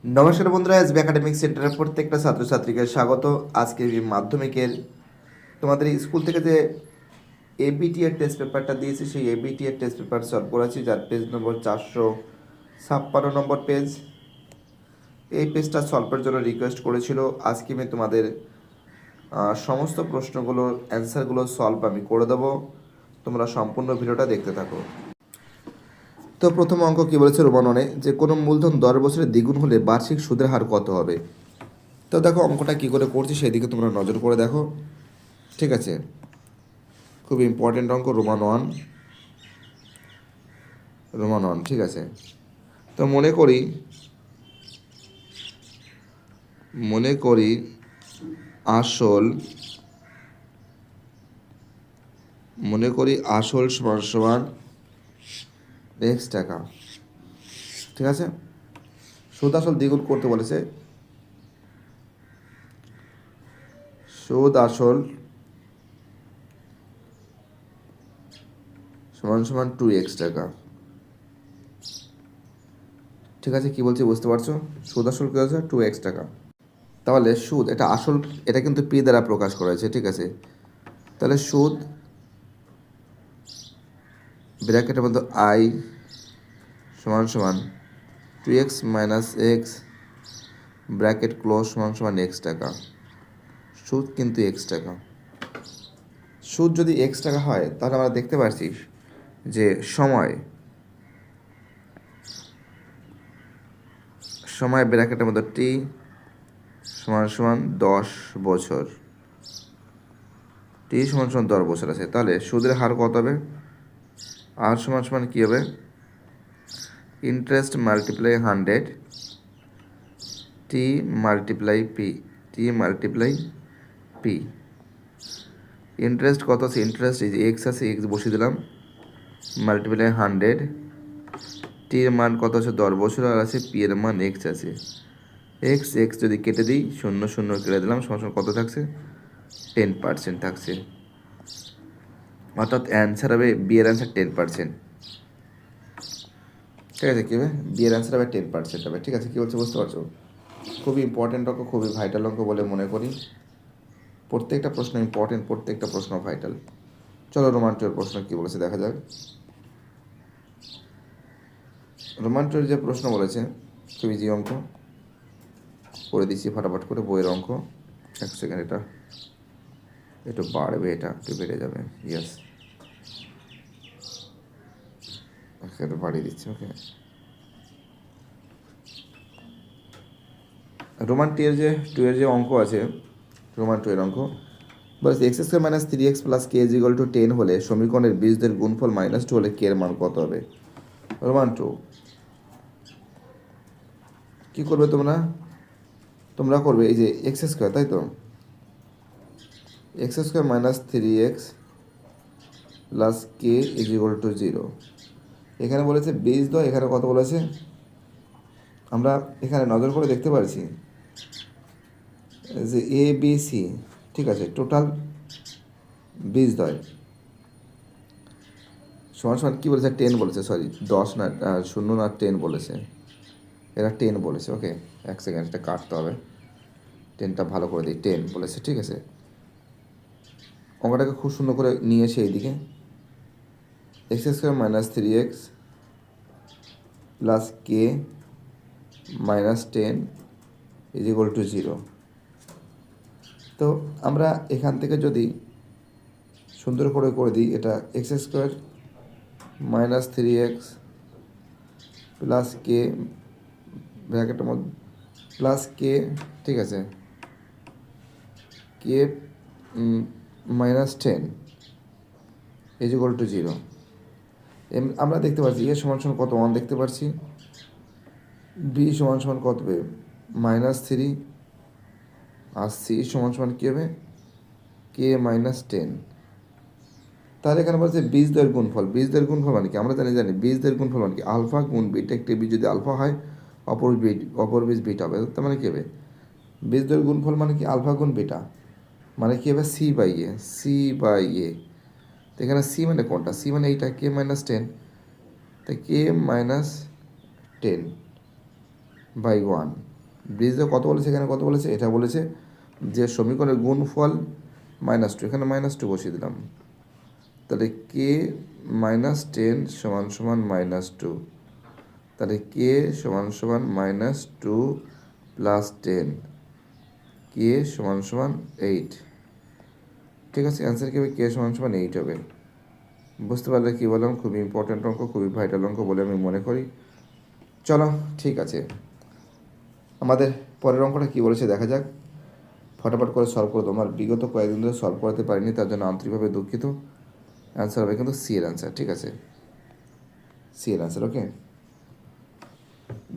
নমস্কার বন্ধুরা, SB academic সেন্টারের প্রত্যেকটা ছাত্রছাত্রীকে স্বাগত। আজকে এই মাধ্যমিকের তোমাদের স্কুল থেকে যে এবিটি এর টেস্ট পেপারটা দিয়েছি, সেই এবিটি এর টেস্ট পেপার সলভ করেছি, যার পেজ নম্বর 456 নম্বর পেজ। এই পেজটা সলভের জন্য রিকোয়েস্ট করেছিল। আজকে আমি তোমাদের সমস্ত প্রশ্নগুলোর অ্যান্সারগুলো সলভ আমি করে দেবো। তোমরা সম্পূর্ণ ভিডিওটা দেখতে থাকো। তো প্রথম অঙ্ক কি বলেছে রোমান অনে, যে কোনো মূলধন 10 বছরে দ্বিগুণ হলে বার্ষিক সুদের হার কত হবে। তো দেখো অঙ্কটা কী করে করছি সেই দিকে তোমরা নজর করে দেখো, ঠিক আছে। খুব ইম্পর্টেন্ট অঙ্ক, রোমান ওয়ান, ঠিক আছে। তো মনে করি আসল সমান সমান এক্স টাকা, ঠিক আছে। সুদ আসল দ্বিগুণ করতে বলেছে। সুদ আসল সমান সমান 2x টাকা, ঠিক আছে। কি বলছি বুঝতে পারছো? সুদ আসল কী হচ্ছে? 2x টাকা। তাহলে সুদ, এটা আসল, এটা কিন্তু পি দ্বারা প্রকাশ করা হয়েছে, ঠিক আছে। তাহলে সুদ ব্র্যাকেটের মধ্যে আই সমান সমান 2x - x ব্র্যাকেট ক্লোজ সমান সমান এক্স টাকা। সুদ কিন্তু এক্স টাকা। সুদ যদি এক্স টাকা হয় তাহলে আমরা দেখতে পাচ্ছি যে সময় ব্র্যাকেটের মধ্যে টি সমান সমান 10 বছর, টি সমান সমান 10 বছর আছে। তাহলে সুদের হার কত হবে? আর সমান সমান কী হবে? ইন্টারেস্ট মাল্টিপ্লাই 100 টি মাল্টিপ্লাই পি। ইন্টারেস্ট কত আছে? ইন্টারেস্ট এই যে এক্স আছে, এক্স বসিয়ে দিলাম, মাল্টিপ্লাই 100, টির মান কত আছে? 10 বছর, আর আছে পি এর মান এক্স আছে। এক্স যদি কেটে দিই, 0 0 কেটে দিলাম, সমান কত থাকছে? 10% থাকছে। অর্থাৎ অ্যান্সার হবে, বি এর অ্যান্সার 10%, ঠিক আছে। কী হবে? বি এর অ্যান্সার হবে 10% হবে, ঠিক আছে। কী বলছে বুঝতে পারছো? খুবই ইম্পর্টেন্ট অঙ্ক, খুবই ভাইটাল অঙ্ক বলে মনে করি। প্রত্যেকটা প্রশ্ন ইম্পর্টেন্ট, প্রত্যেকটা প্রশ্ন ভাইটাল। চলো রোমান 2 প্রশ্ন কী বলেছে দেখা যাক। রোমান 2 যে প্রশ্ন বলেছে, খুবই ইজি অঙ্ক, করে দিচ্ছি ফাটাফাট করে, বইয়ের অঙ্ক। এক সেকেন্ড, এটা একটু বাড়বে, এটা একটু বেড়ে যাবে, ইয়েস, একটু বাড়িয়ে দিচ্ছি, ওকে। রোমান 2 এর যে অঙ্ক আছে, রোমান 2 এর অঙ্ক বলেছে x² - 3x + k = 10 হলে সমীকরণের বীজদের গুণফল -2 হলে k এর মান কত হবে। রোমান 2 কী করবে তোমরা করবে এই যে x², তাই তো, x² - 3x + k = 0। এখানে বলেছে বীজ দয়, এখানে কত বলেছে আমরা এখানে নজর করে দেখতে পাচ্ছি যে এ বি সি, ঠিক আছে, টোটাল বীজদ্বয় সমান সমান কী বলেছে? 10 বলেছে, সরি 10 না, 0 না, 10 বলেছে, এরা 10 বলেছে, ওকে। এক সেকেন্ড, এটা কাটতে হবে, 10টা ভালো করে দিই, 10 বলেছে, ঠিক আছে। অঙ্কটাকে খুব সুন্দর করে নিয়ে এসে এইদিকে x² - 3x + k - 10 = 0। তো আমরা এখান থেকে যদি সুন্দর করে দিই, এটা x² - 3x + k ব্র্যাকেটের মধ্যে +k, ঠিক আছে, k -10 = 0। আমরা দেখতে পাচ্ছি এ সমান সমান কত? 1 দেখতে পাচ্ছি। বি সমান সমান কত হবে? -3। আর সি সমান সমান কী হবে? k -10। তাহলে এখানে বলছে বীজদ্বয়ের গুণফল। বীজদ্বয়ের গুণফল মানে কি? আমরা জানি বীজদ্বয়ের গুণফল মানে কি? আলফা গুণ বিটা। একটি বীজ যদি আলফা হয়, অপর বীজ বিটা হবে। তার মানে কী হবে? বীজদ্বয়ের গুণফল মানে কি? আলফা গুণ বিটা, মানে কী হবে? সি বাই এ। তো এখানে সি মানে কোনটা? সি মানে এইটা, k -10। তাই k -10/1, ব্রিজে কত বলেছে, এখানে কত বলেছে, এটা বলেছে যে সমীকরণের গুণফল -2, এখানে -2 বসিয়ে দিলাম। তাহলে কে -10 সমান সমান -2, তাহলে কে সমান সমান -2 প্লাস 10, কে সমান সমান 8। ঠিক আছে, অ্যান্সার কী হবে, কে সমান সমান 8 হবে। বুঝতে পারলে কী বললাম, খুবই ইম্পর্ট্যান্ট অঙ্ক, খুবই ভাইটাল অঙ্ক বলে আমি মনে করি। চলো ঠিক আছে, আমাদের পরের অঙ্কটা কী বলেছে দেখা যাক। ফটাফট করে সলভ করে তোমার বিগত কয়েকদিন ধরে সলভ করাতে পারিনি, তার জন্য আন্তরিকভাবে দুঃখিত। অ্যান্সার হবে কিন্তু সি এর অ্যান্সার, ঠিক আছে, সি এর অ্যান্সার। ওকে,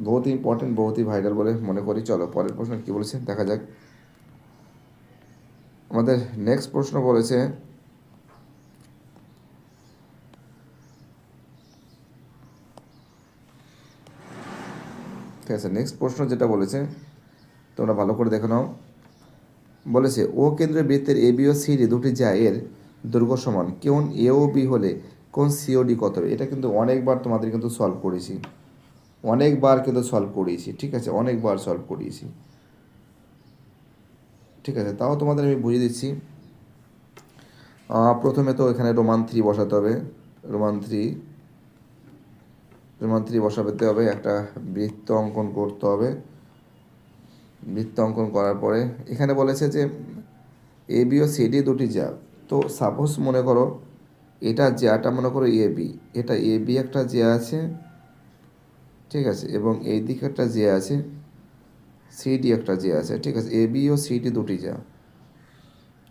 বহুত ইম্পর্টেন্ট, বহুত ই ভাইটাল বলে মনে করি। চলো পরের প্রশ্ন কী বলেছে দেখা যাক। আমাদের নেক্সট প্রশ্ন বলেছে ঠিক আছে, নেক্সট প্রশ্ন যেটা বলেছে তোমরা ভালো করে দেখে নাও। বলেছে ও কেন্দ্রের বৃত্তের এ বি ও সিডি দুটি যা এর দৈর্ঘ্য সমান, কোণ এ ও বি হলে কোণ সিওডি কত হবে। এটা কিন্তু অনেকবার তোমাদের কিন্তু সলভ করেছি, অনেকবার কিন্তু সলভ করিয়েছি, ঠিক আছে, অনেকবার সলভ করিয়েছি। ঠিক আছে, তাও তোমাদের আমি বুঝিয়ে দিচ্ছি। প্রথমে তো এখানে রোমান 3 বসাতে হবে, রোমান থ্রি বসাতে হবে, একটা বৃত্ত অঙ্কন করতে হবে। বৃত্ত অঙ্কন করার পরে এখানে বলেছে যে এ বি ও সিডি দুটি জ্যা। তো সাপোজ মনে করো এটা জ্যাটা মনে করো এ বি, এটা এ বি একটা জ্যা আছে, ঠিক আছে, এবং এই দিকে একটা জ্যা আছে, সিডি একটা জ্যা আছে, ঠিক আছে, এ বি ও সিডি দুটি জ্যা,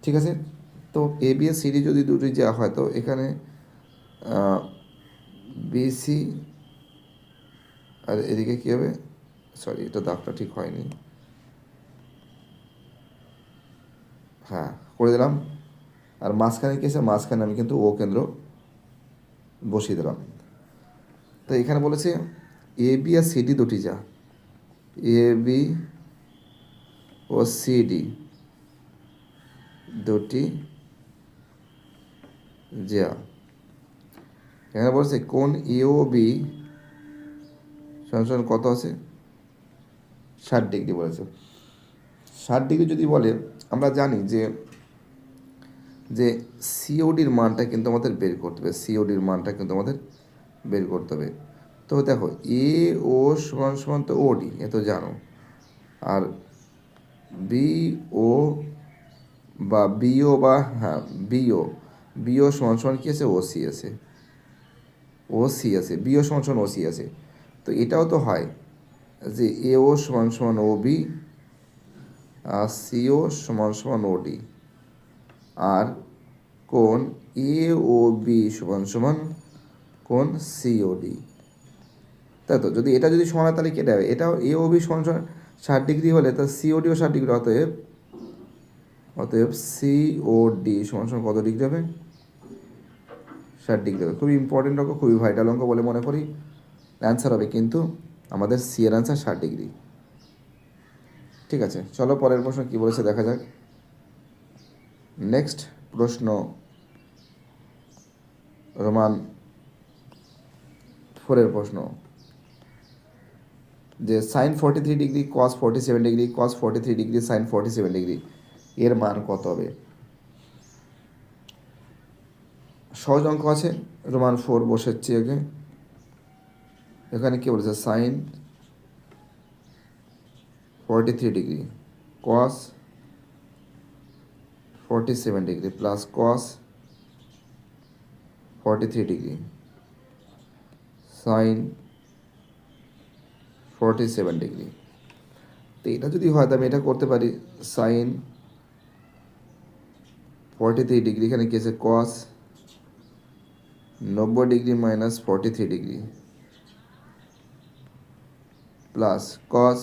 ঠিক আছে। তো এ বি ও সিডি যদি দুটি জ্যা হয় তো এখানে বিসি আর এদিকে কী হবে, সরি এটা দাগটা ঠিক হয়নি, হ্যাঁ করে দিলাম। আর মাঝখানে কী আছে, মাঝখানে আমি কিন্তু ও কেন্দ্র বসিয়ে দিলাম। তো এখানে বলেছে এ বি আর সিডি দুটি যা, এ বি ও সিডি দুটি যা। এখানে বলছে কোণ এ ও বি সমান কত আছে, 60 ডিগ্রি বলেছে। 60 ডিগ্রি যদি বলে আমরা জানি যে যে সিওডির মানটা কিন্তু আমাদের বের করতে হবে, সিওডির মানটা কিন্তু আমাদের বের করতে হবে। তো দেখো এ ও সমান সমান তো ওডি, এ তো জানো, আর বি ও বা বিও বা হ্যাঁ বিও সমান সমান কী আছে, ওসি আছে, ওসি আছে, বিও সমান সমান ওসি আছে। তো এটাও তো হয় যে এ ও সমান সমান ও বি আর সিও সমান সমান ওডি, আর কোণ এ ও বি সমান সমান কোণ সিওডি, তাই তো। যদি এটা যদি সমান হয় তাহলে কেটে হবে, এটাও এ ও বি সমান সমান 60 ডিগ্রি হলে তার সিওডিও 60 ডিগ্রি, অতএব অতএব সিওডি সমান সমান কত ডিগ্রি হবে, 60 ডিগ্রি হবে। খুবই ইম্পর্টেন্ট অঙ্ক, খুবই ভাইটাল অঙ্ক বলে মনে করি। অ্যান্সার হবে কিন্তু আমাদের সি এর অ্যান্সার 60 ডিগ্রি। ঠিক আছে, চলো পরের প্রশ্ন কী বলেছে দেখা যাক। নেক্সট প্রশ্ন রোমান 4-এর প্রশ্ন, যে sine 43 degree cos 47 degree cos 43 degree sine 47 degree এর মান কত হবে। সহজ অঙ্ক আছে, রোমান 4 বসাচ্ছি আগে। এখানে কী বলেছে, sine 43 degree cos 47 degree plus cos 43 degree sine 47 degree. তো এটা যদি হয় তো আমি এটা করতে পারি, সাইন 43 ডিগ্রি, এখানে কি আছে কস 90 degree minus 43 degree plus cos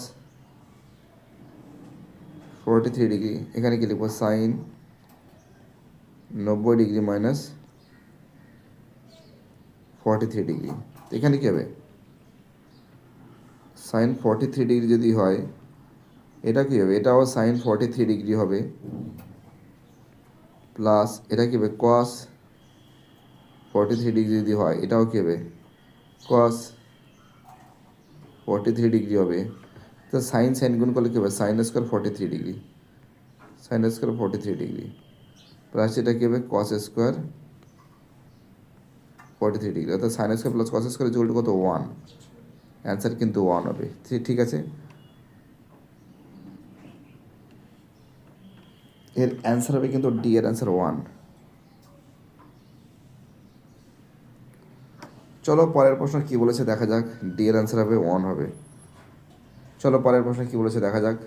43 degree, এখানে কি লিখবো সাইন 90 ডিগ্রি মাইনাস 43 ডিগ্রি। এখানে কী হবে, সাইন 43 ডিগ্রি যদি হয় এটা কী হবে, এটাও সাইন 43 ডিগ্রি হবে প্লাস এটা কী হবে কস 43 ডিগ্রি যদি হয় এটাও কী হবে কস 43 ডিগ্রি হবে তো সাইন গুণ করলে কী হবে, sine square 43 degree, sine square 43 degree plus এটা কী হবে কস স্কোয়ার 43 ডিগ্রি, অর্থাৎ sine square plus cos square equal to কত 1, অ্যান্সার কিন্তু 1 হবে। ঠিক আছে, এর অ্যান্সার হবে কিন্তু ডি এর অ্যান্সার 1। চলো পরের প্রশ্ন কী বলেছে দেখা যাক, ডি এর অ্যান্সার হবে 1 হবে। চলো পরের প্রশ্ন কী বলেছে দেখা যাক।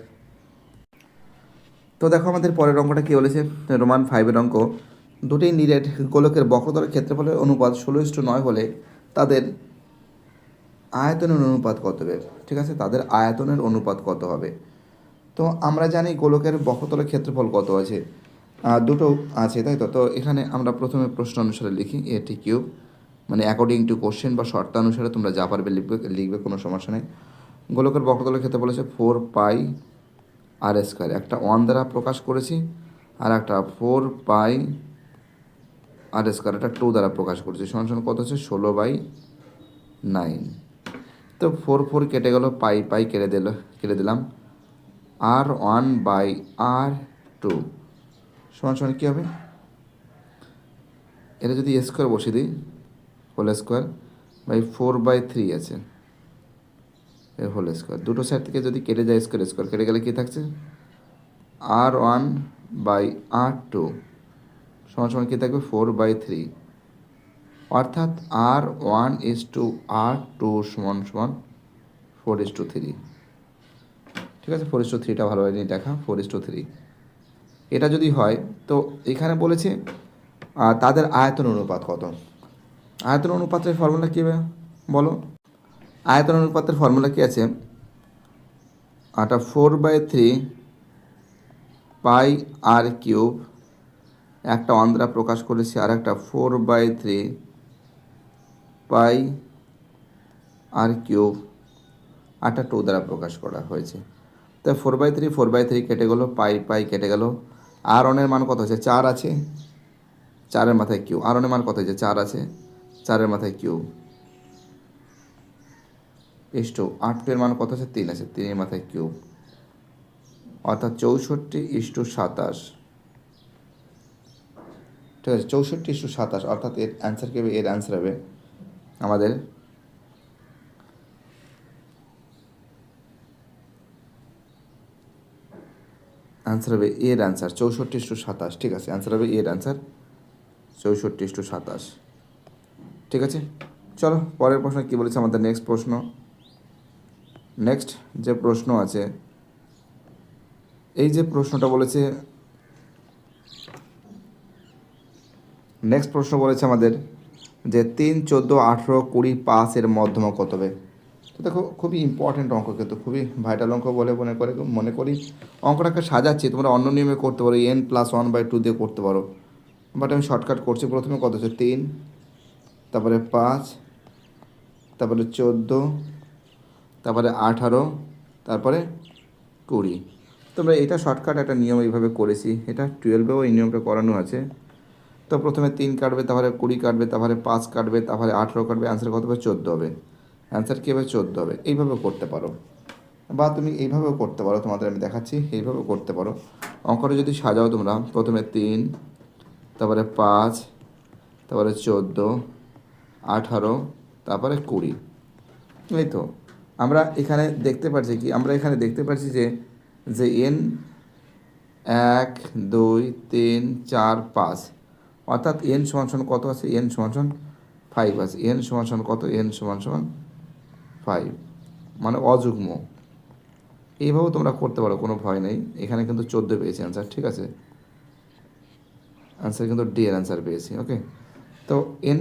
তো দেখো আমাদের পরের অঙ্কটা কী বলেছে, রোমান 5-এর অঙ্ক, দুটি নিরেট গোলকের বক্রতলের ক্ষেত্রফলের অনুপাত 16:9 হলে তাদের আয়তনের অনুপাত কত হবে। ঠিক আছে, তাদের আয়তনের অনুপাত কত হবে। তো আমরা জানি গোলকের বক্রতলের ক্ষেত্রফল কত আছে, দুটো আছে তাই তো। তো এখানে আমরা প্রথমে প্রশ্ন অনুসারে লিখি এটি কিউব, মানে অ্যাকর্ডিং টু কোশ্চেন বা শর্তানুসারে তোমরা যা পারবে লিখবে কোনো সমস্যা নেই। গোলকের বক্রতলের ক্ষেত্রফল হচ্ছে 4π আর স্কোয়ার, একটা 1 দ্বারা প্রকাশ করেছি, আর একটা 4π আর স্কোয়ার একটা 2 দ্বারা প্রকাশ করেছি, সমান কত হচ্ছে 16/9। তো 4 কেটে গেল, পাই কেটে দিলাম, R1/R2 সমান কী হবে, এটা যদি স্কোয়ার বসিয়ে দিই হোল স্কোয়ার বাই 4/3 আছে এর হোল স্কোয়ার, দুটো সাইড থেকে যদি কেটে যায় স্কোয়ার কেটে গেলে কী থাকছে R1/R2 সমান কী থাকবে 4/3, অর্থাৎ R1:R2 সমান 4:3। ঠিক আছে, 4:3টা ভালোভাবে নিয়ে দেখা, 4:3 এটা যদি হয় তো এখানে বলেছে তাদের আয়তন অনুপাত কত। আয়তন অনুপাতের ফর্মুলা কী হবে বলো, আয়তন অনুপাতের ফর্মুলা কী আছে, এটা 4/3πr3, একটা 1 দ্বারা প্রকাশ করেছি, আর একটা 4/3πr3 আরটা 2 দ্বারা প্রকাশ করা হয়েছে। তো 4/3 কেটে গেলো, পাই কেটে গেল, আর অনের মান কত হচ্ছে 4 আছে, 4-এর মাথায় কিউ, আর অনের মান কত হচ্ছে 4 আছে, 4-এর মাথায় কিউ, ইস্টু 8-এর মান কত আছে 3 আছে, 3-এর মাথায় কিউব, অর্থাৎ 64:27। ঠিক আছে, 64:27, অর্থাৎ এর অ্যান্সার কী হবে, এর অ্যান্সার হবে আমাদের অ্যান্সার হবে এর অ্যান্সার 64:27। ঠিক আছে, অ্যান্সার হবে এর অ্যান্সার 64:27। ঠিক আছে, চলো পরের প্রশ্ন কী বলেছে আমাদের, নেক্সট যে প্রশ্ন আছে, এই যে প্রশ্নটা বলেছে, নেক্সট প্রশ্ন বলেছে আমাদের যে 3, 14, 18, 20, 5 এর মধ্যমা কত হবে। তো দেখো খুবই ইম্পর্ট্যান্ট অঙ্ক, কিন্তু খুবই ভাইটাল অঙ্ক বলে মনে করি। অঙ্কটাকে সাজাচ্ছি, তোমরা অন্য নিয়মে করতে পারো, n+1/2 দিয়ে করতে পারো, বাট আমি শর্টকাট করছি। প্রথমে কত হচ্ছে 3, তারপরে 5, তারপরে 14, তারপরে 18, তারপরে 20। তোমরা এটা শর্টকাট একটা নিয়ম এইভাবে করেছি, এটা 12-এও এই নিয়মটা করানো আছে। তো প্রথমে 3 কাটবে, তারপরে 20 কাটবে, তারপরে 5 কাটবে, তারপরে 18 কাটবে, অ্যান্সার কত হবে 14 হবে। অ্যান্সার কী হবে 14 হবে। এইভাবেও করতে পারো, বা তুমি এইভাবেও করতে পারো, তোমাদের আমি দেখাচ্ছি, এইভাবেও করতে পারো। অঙ্কটা যদি সাজাও তোমরা, প্রথমে 3, তারপরে 5, তারপরে 14, 18, তারপরে 20। এই তো আমরা এখানে দেখতে পাচ্ছি কি, আমরা এখানে দেখতে পাচ্ছি যে n 1, 2, 3, 4, 5, অর্থাৎ n সমান কত আছে, n সমান 5 আছে, n সমান কত, n সমান 5, মানে অযুগ্ম। এইভাবেও তোমরা করতে পারো, কোনো ভয় নেই। এখানে কিন্তু 14 পেয়েছি অ্যান্সার। ঠিক আছে, অ্যান্সার কিন্তু ডি এর অ্যান্সার পেয়েছি। ওকে, তো n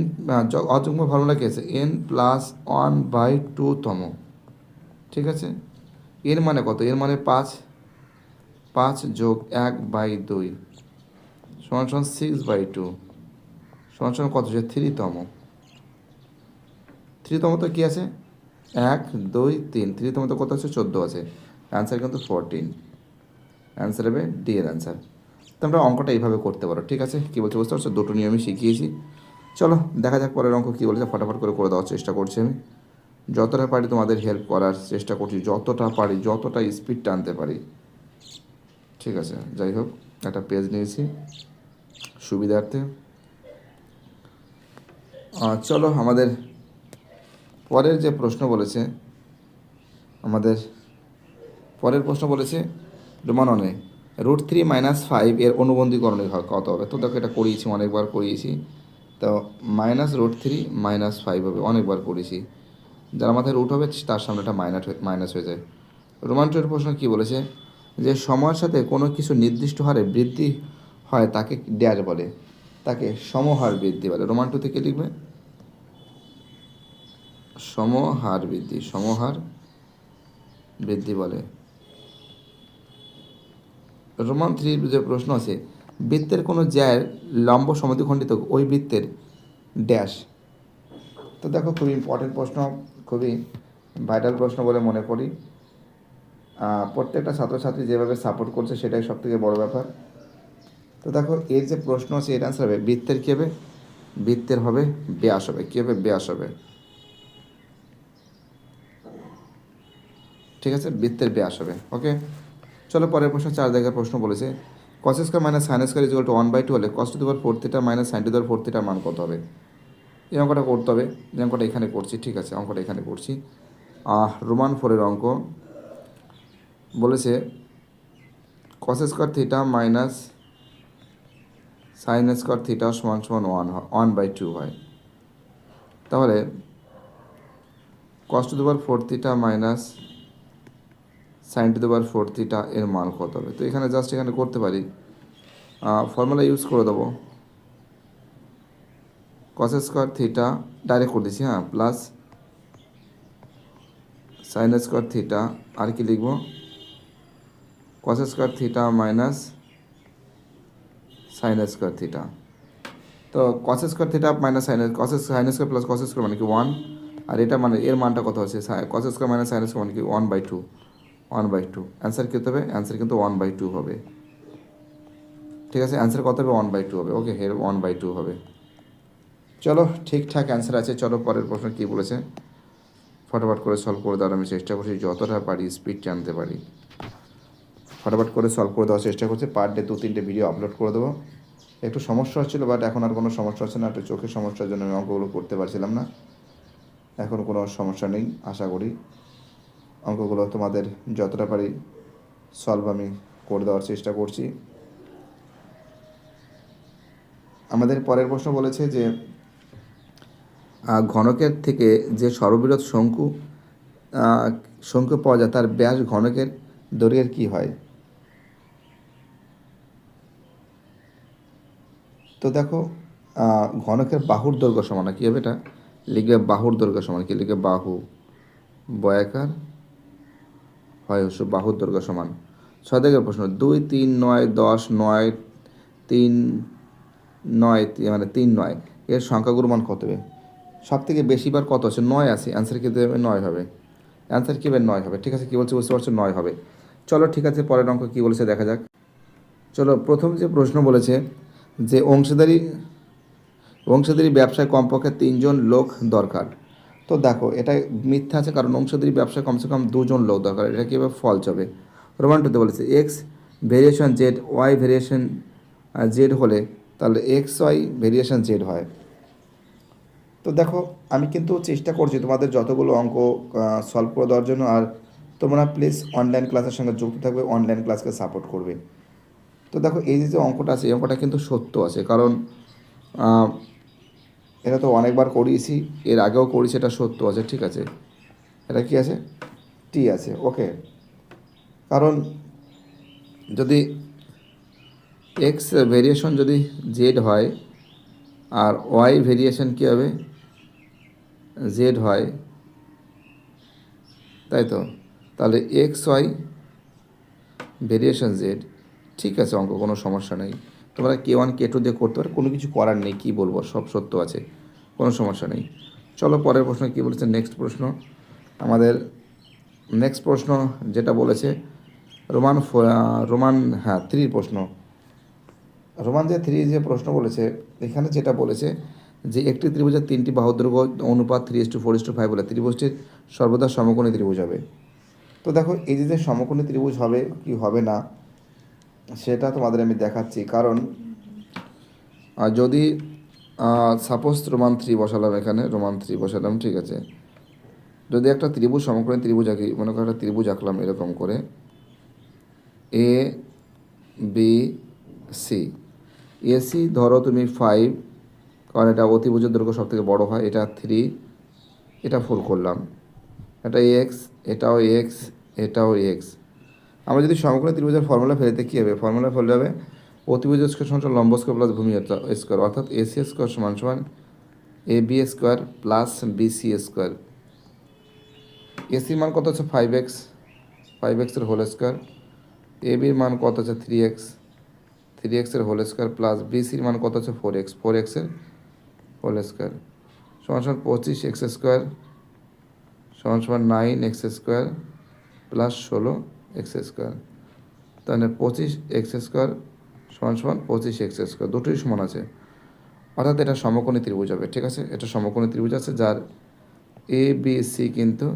অযুগ্ম ফর্মুলা কী আছে, n+1/2তম। ঠিক আছে, এর মানে কত, এর মানে 5, 5 + 1/2 সমান 6/2 সমান কত হচ্ছে 3তম। 3তম তো কী আছে 1, 2, 3, 3তম তো কত আছে 14 আছে, অ্যান্সার কিন্তু 14। অ্যান্সার হবে ডি এর অ্যান্সার। তো আমরা অঙ্কটা এইভাবে করতে পারো। ঠিক আছে, কী বলছে বুঝতে পারছো, দুটো নিয়মই শিখিয়েছি। চলো দেখা যাক পরের অঙ্ক কী বলেছে, ফটাফট করে দেওয়ার চেষ্টা করছি আমি। যতটা পারি তোমাদের হেল্প করার চেষ্টা করছি, যতটা পারি, যতটা স্পিড টানতে পারি। ঠিক আছে, যাই হোক, একটা পেজ নিয়েছি সুবিধার্থে। চলো আমাদের পরের যে প্রশ্ন বলেছে, আমাদের পরের প্রশ্ন বলেছে রোমান 1-এ √3 - 5 এর অনুবন্ধীকরণের কত হবে। তো দেখো এটা করিয়েছি, অনেকবার করিয়েছি। তো -√3 - 5 হবে, অনেকবার করেছি। যার মাথায় রুট হবে তার সামনে একটা মাইনাস হয়ে যায়। রোমান 2-এর প্রশ্ন কী বলেছে, যে সময়ের সাথে কোনো কিছু নির্দিষ্ট হারে বৃদ্ধি হয় তাকে ড্যাশ বলে, তাকে সমহার বৃদ্ধি বলে। রোমান 2 থেকে লিখবে সমহার বৃদ্ধি, সমহার বৃদ্ধি বলে। রোমান 3 যে প্রশ্ন আছে, বৃত্তের কোনো জ্যায়ের লম্ব সমদ্বিখণ্ডিত ওই বৃত্তের ড্যাশ। তো দেখো খুবই ইম্পর্টেন্ট প্রশ্ন, খুবই ভাইটাল প্রশ্ন বলে মনে করি। প্রত্যেকটা ছাত্রছাত্রী যেভাবে সাপোর্ট করছে সেটাই সবথেকে বড় ব্যাপার। তো দেখো এর যে প্রশ্ন আছে এর অ্যান্সার হবে বৃত্তের কী হবে, বৃত্তের হবে ব্যাস হবে। কী হবে, ব্যাস হবে। ঠিক আছে, বৃত্তের ব্যাস হবে। ওকে, চলো পরের প্রশ্ন 4 জায়গার প্রশ্ন বলেছে cos square minus sine square equal to 1/2 হলে cos to the power 4 theta minus sine to the power 4 থিটার মান কত হবে। এই অঙ্কটা করতে হবে, যে অঙ্কটা এখানে করছি। ঠিক আছে, অঙ্কটা এখানে করছি। রোমান 4-এর অঙ্ক বলেছে cos square theta minus sine square theta সমান সমান 1/2 হয়। তাহলে cos to the power 4 theta minus sine to the power 4 theta এর মান কত হবে। তো এখানে জাস্ট এখানে করতে পারি, ফর্মুলা ইউজ করে দেবো। cos স্কয়ার থিটা ডাইরেক্ট করে দিচ্ছি, হ্যাঁ, প্লাস সাইন স্কয়ার থিটা, আর কি লিখব, cos square theta minus sine square theta. তো cos square theta minus sine square plus cos square মানে কি 1, আর এটা মানে এর মানটা কত হচ্ছে, cos square minus sine square মানে কি 1/2। অ্যান্সার কী হবে, অ্যান্সার কিন্তু 1/2 হবে। ঠিক আছে, অ্যান্সার কত হবে, 1/2 হবে। ওকে, হের 1/2 হবে। চলো ঠিকঠাক অ্যান্সার আছে। চলো পরের প্রশ্ন কী বলেছে ফটাফট করে সলভ করে দেওয়ার আমি চেষ্টা করছি, যতটা পারি স্পিড জানতে পারি ফটাফট করে সলভ করে দেওয়ার চেষ্টা করছি। পার ডে 2-3টে ভিডিও আপলোড করে দেবো। একটু সমস্যা হচ্ছিলো, বাট এখন আর কোনো সমস্যা হচ্ছে না। একটু চোখের সমস্যার জন্য আমি অঙ্কগুলো করতে পারছিলাম না, এখন কোনো সমস্যা নেই। আশা করি অঙ্কগুলো তোমাদের যতটা পারি সলভ আমি করে দেওয়ার চেষ্টা করছি। আমাদের পরের প্রশ্ন বলেছে যে ঘনকের থেকে যে সর্ববৃহৎ শঙ্কু পাওয়া যায় তার ব্যাস ঘনকের দৈর্ঘ্যের কী হয়। তো দেখো ঘনকের বাহুর দৈর্ঘ্য সমান, কী হবে, এটা লিখবে বাহুর দৈর্ঘ্য সমান, কি লিখবে, বাহু বয়াকার হয় হচ্ছে বাহুর দৈর্ঘ্য সমান। 6 দাগের প্রশ্ন 2, 3, 9, 10, 9, 3, 9 মানে 3, 9 এর সংখ্যাগুলোর মান কত হবে। সব থেকে বেশিবার কত আছে, 9 আছে। অ্যান্সার কী দেবে, 9 হবে। অ্যান্সার কী হবে, 9 হবে। ঠিক আছে, কী বলছে বুঝতে পারছো, 9 হবে। চলো ঠিক আছে, পরের অঙ্ক কী বলেছে দেখা যাক। চলো প্রথম যে প্রশ্ন বলেছে যে অংশীদারি ব্যবসায় কমপক্ষে 3 জন লোক দরকার। তো দেখো এটা মিথ্যা আছে, কারণ অংশীদারি ব্যবসায় কমসে কম 2 জন লোক দরকার। এটা কীভাবে ফলস হবে। রোমান 2-তে বলেছে x variation z y variation z হলে তাহলে এক্স ওয়াই ভেরিয়েশন জেড হয়। তো দেখো আমি কিন্তু চেষ্টা করছি তোমাদের যতগুলো অঙ্ক সলভ করে দেওয়ার জন্য, আর তোমরা প্লিজ অনলাইন ক্লাসের সঙ্গে যুক্ত থাকবে, অনলাইন ক্লাসকে সাপোর্ট করবে। তো দেখো এই যে অঙ্কটা আছে এই অঙ্কটা কিন্তু সত্য আছে, কারণ এটা তো অনেকবার করিয়েছি, এর আগেও করেছি, এটা সত্য আছে। ঠিক আছে, এটা কি আছে, টি আছে। ওকে, কারণ যদি এক্স ভেরিয়েশন যদি জেড হয় আর ওয়াই ভেরিয়েশন কী হবে, জেড হয়, তাই তো, তাহলে এক্স ওয়াই ভেরিয়েশন জেড। ঠিক আছে, অঙ্ক কোনো সমস্যা নেই, তোমরা K1 K2 দিয়ে করতে পারো, কোনো কিছু করার নেই, কী বলবো, সব সত্য আছে, কোনো সমস্যা নেই। চলো পরের প্রশ্ন কী বলেছে, নেক্সট প্রশ্ন আমাদের নেক্সট প্রশ্ন যেটা বলেছে রোমান 3 প্রশ্ন, রোমান যে 3 যে প্রশ্ন বলেছে এখানে যেটা বলেছে যে একটি ত্রিভুজের 3টি বাহুর দৈর্ঘ্য অনুপাত 3:4:5 বলে ত্রিভুজটির সর্বদা সমকোণী ত্রিভুজ হবে। তো দেখো এই যে সমকোণী ত্রিভুজ হবে কি হবে না সেটা তোমাদের আমি দেখাচ্ছি। কারণ যদি সাপোজ রোমান 3 বসালাম, এখানে রোমান 3 বসালাম, ঠিক আছে। যদি একটা ত্রিভুজ সমকোণী ত্রিভুজ আঁকি, মনে করো একটা ত্রিভুজ আঁকলাম এরকম করে এ বি সি। এসি ধরো তুমি 5, কারণ এটা অতিভুজের দৈর্ঘ্য সব থেকে বড়ো হয়, এটা 3, এটা 4 করলাম, এটা এক্স, এটাও এক্স, এটাও এক্স। আমরা যদি সমকোণী ত্রিভুজের ফর্মুলা ফেলতে কী হবে, ফর্মুলা ফেলতে হবে অতিভুজ স্কোয়ার সমান লম্ব স্কোয়ার প্লাস ভূমি স্কোয়ার, অর্থাৎ এসি স্কোয়ার সমান সমান A B square plus BC square. এসির মান কত আছে 5x, 5xের হোল স্কোয়ার, এ বির মান কত আছে 3x, 3xের হোল স্কোয়ার প্লাস বিসির মান কত আছে 4x, 4xের হোল স্কোয়ার সমান সমান 25x স্কোয়ার সমান সমান 9x square plus 16x square. তাহলে 25x স্কোয়ার সমান সমান 25x স্কোয়ার, দুটোই সমান আছে, অর্থাৎ এটা সমকোণী ত্রিভুজ হবে, ঠিক আছে। এটা সমকোণী ত্রিভুজ আছে যার এ বি সি কিন্তু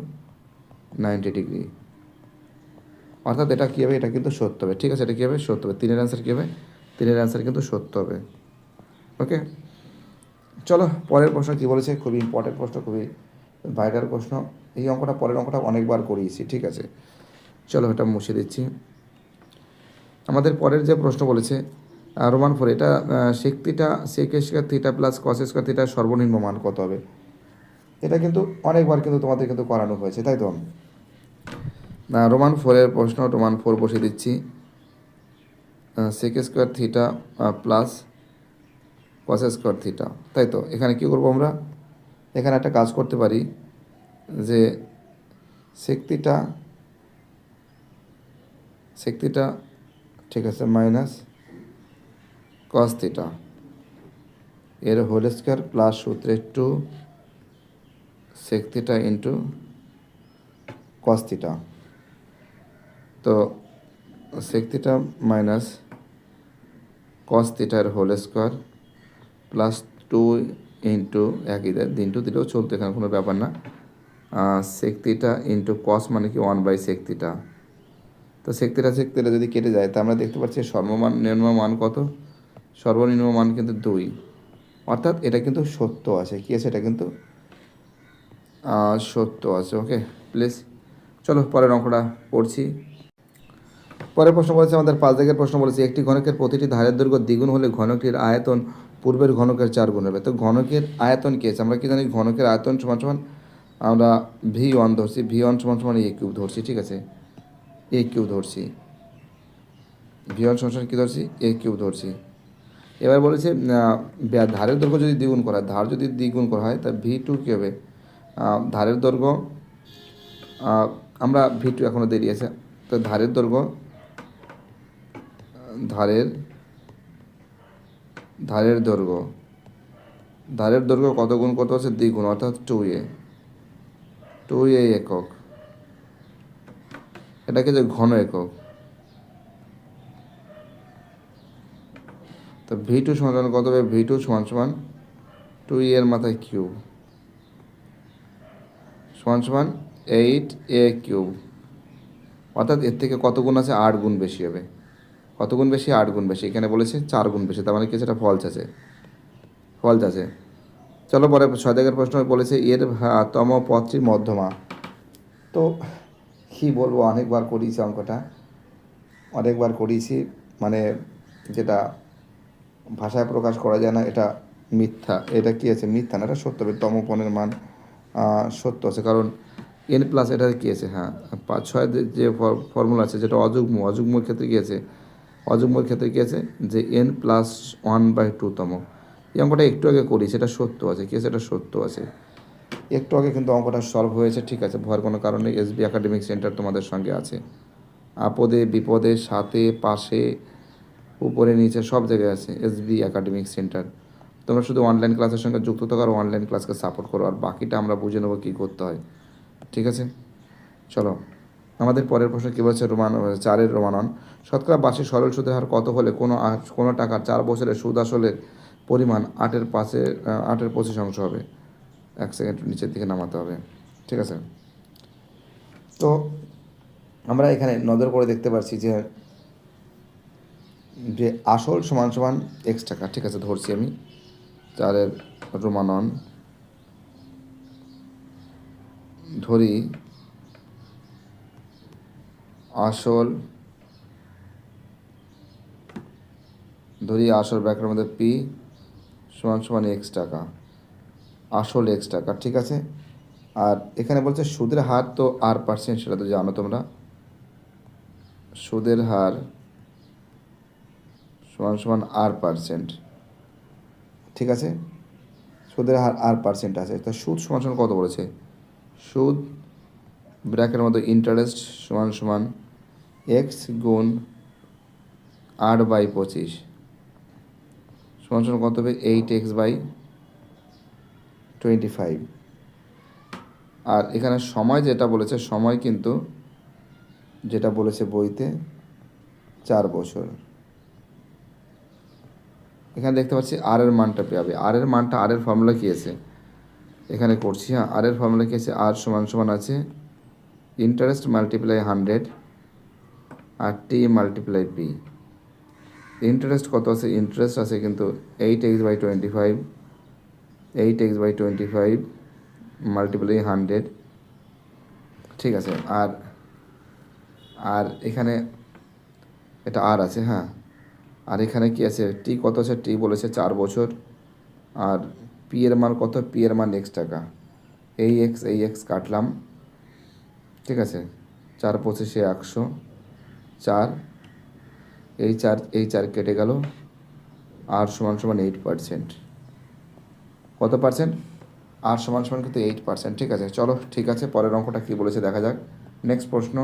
90 ডিগ্রি, অর্থাৎ এটা কী হবে, এটা কিন্তু সত্য হবে, ঠিক আছে। এটা কী হবে, সত্য হবে। 3-এর অ্যান্সার কী হবে, 3-এর অ্যান্সার কিন্তু সত্য হবে। ওকে, চলো পরের প্রশ্ন কী বলেছে, খুবই ইম্পর্টেন্ট প্রশ্ন, খুবই ভাইটাল প্রশ্ন। এই অঙ্কটা, পরের অঙ্কটা অনেকবার করিয়েছি, ঠিক আছে। চলো এটা মুছে দিচ্ছি। আমাদের পরের যে প্রশ্ন বলেছে রোমান 4, এটা sec theta sec square theta plus cos square থিটার সর্বনিম্ন মান কত হবে। এটা কিন্তু অনেকবার কিন্তু তোমাদের কিন্তু করানো হয়েছে, তাই তো। রোমান 4-এর প্রশ্ন, রোমান 4 বসিয়ে দিচ্ছি, sec square theta plus cos square theta, তাই তো। এখানে কী করবো আমরা, এখানে একটা কাজ করতে পারি যে সেক থিটা ঠিক আছে মাইনাস কস থিটা এর হোল স্কোয়ার প্লাস সূত্রে 2 sec theta into cos theta. তো সেক থিটা মাইনাস কস থিটার হোল স্কোয়ার প্লাস 2 ইন্টু একই দেয়, ইন্টু দিলেও চলতো, এখানে কোনো ব্যাপার না। সেক থিটা ইন্টু কস মানে কি 1/সেক থিটা। তো সেক থিটা যদি কেটে যায় তা আমরা দেখতে পাচ্ছি সর্বনিম্ন মান কত, সর্বনিম্ন মান কিন্তু 2, অর্থাৎ এটা কিন্তু সত্য আছে, কি আছে, এটা কিন্তু সত্য আছে। ওকে প্লিজ, চলো পরের অঙ্কটা পড়ছি। পরের প্রশ্ন বলেছে আমাদের 5 দাগের প্রশ্ন বলেছে একটি ঘনকের প্রতিটি ধারের দৈর্ঘ্য দ্বিগুণ হলে ঘনকটির আয়তন পূর্বের ঘনকের 4 গুণ হবে। তো ঘনকের আয়তন কী আছে, আমরা কি জানি, ঘনকের আয়তন সমান সমান আমরা V1 ধরছি, V1 সমান সমান a কিউব ধরছি, ঠিক আছে, a কিউব ধরছি, V1 সমান সমান কী ধরছি, a কিউব ধরছি। এবার বলেছে ধারের দৈর্ঘ্য যদি দ্বিগুণ করা হয়, ধার যদি দ্বিগুণ করা হয় তা V2 কী হবে, ধারের দৈর্ঘ্য আমরা V2 এখনও দেরি আছে, তো ধারের দৈর্ঘ্য ধারের দৈর্ঘ্য কত গুণ কত আছে, দ্বিগুণ, অর্থাৎ 2a একক, এটাকে যে ঘন একক। তো V2 সমান কত হবে, V2 সমান সমান 2a এর মাথায় কিউব সমান সমান 8a কিউব, অর্থাৎ এর থেকে কত গুণ আছে, 8 গুণ বেশি হবে। কত গুণ বেশি, 8 গুণ বেশি, এখানে বলেছে 4 গুণ বেশি, তার মানে কি সেটা ফলস আছে। চলো পরে 6 দাগের প্রশ্ন বলেছে এর তম পদটির মধ্যমা। তো কী বলবো, অনেকবার করিয়েছি, মানে যেটা ভাষায় প্রকাশ করা যায় না, এটা মিথ্যা, এটা কি আছে, মিথ্যা না, এটা সত্য হবে। তম পদের মান সত্য আছে, কারণ n প্লাস এটা কী আছে, 5-6 যে ফর্মুলা আছে যেটা অযুগ্মর ক্ষেত্রে কী আছে, অযুগ্মর ক্ষেত্রে কী আছে যে n+1/2 তম। এই অঙ্কটা একটু আগে করি, সেটা সত্য আছে, কী আছে, এটা সত্য আছে, একটু আগে কিন্তু অঙ্কটা সলভ হয়েছে, ঠিক আছে। ভয়ের কোনো কারণে এসবি একাডেমিক সেন্টার তোমাদের সঙ্গে আছে, আপদে বিপদে সাথে পাশে উপরে নিচে সব জায়গায় আছে এসবি একাডেমিক সেন্টার। তোমরা শুধু অনলাইন ক্লাসের সঙ্গে যুক্ত থাকো আর অনলাইন ক্লাসকে সাপোর্ট করো, আর বাকিটা আমরা বুঝে নেবো কী করতে হয়, ঠিক আছে। চলো আমাদের পরের প্রশ্ন কী বলছে, 4-এর রোমানন শতকরা বার্ষিক সরল সুদের হার কত হলে কোনো টাকার 4 বছরের সুদ আসলের পরিমাণ 8/25 হবে। 1 সেকেন্ড নিচের দিকে নামাতে হবে, ঠিক আছে। তো আমরা এখানে নজর করে দেখতে পাচ্ছি যে যে আসল সমান সমান x টাকা, ঠিক আছে। ধরছি আমি 4 রোমানন, ধরি আসল ব্র্যাকেটের মধ্যে p সমান সমান x টাকা, আসল x টাকা, ঠিক আছে। আর এখানে বলছে সুদের হার তো r%, সেটা তো জানো তোমরা। সুদের হার সমান সমান r%, ঠিক আছে। সুদের হার r% আছে। তো সুদ সমান সমান কত বলেছে? সুদ ব্র্যাকেটের মধ্যে ইন্টারেস্ট সমান সমান x গুণ 8/25 সমান সমান কত হবে? 8x/25। আর এখানে সময় যেটা বলেছে, সময় কিন্তু যেটা বলেছে বইতে 4 বছর। এখানে দেখতে পাচ্ছি আর এর মানটা পাবে। আর এর মানটা, আর এর ফর্মুলা কী আছে এখানে করছি। হ্যাঁ, আর এর ফর্মুলা কী আছে? আর সমান সমান আছে ইন্টারেস্ট মাল্টিপ্লাই 100 আর টি মাল্টিপ্লাই পি। ইন্টারেস্ট কত আছে? ইন্টারেস্ট আছে কিন্তু 8x/25 মাল্টিপ্লাই 100, ঠিক আছে। আর আর এখানে এটা আর আছে, হ্যাঁ। আর এখানে কি আছে? টি কত আছে? টি বলেছে 4 বছর। আর পি এর মান কত? পি এর মান x টাকা। এই এক্স কাটলাম, ঠিক আছে। 4×25 100, 4 এই চার কেটে গেল। আর সমান সমান 8%। কত পার্সেন্ট? আর সমান সমান কিন্তু 8%, ঠিক আছে। চলো, ঠিক আছে, পরের অঙ্কটা কী বলেছে দেখা যাক। নেক্সট প্রশ্ন,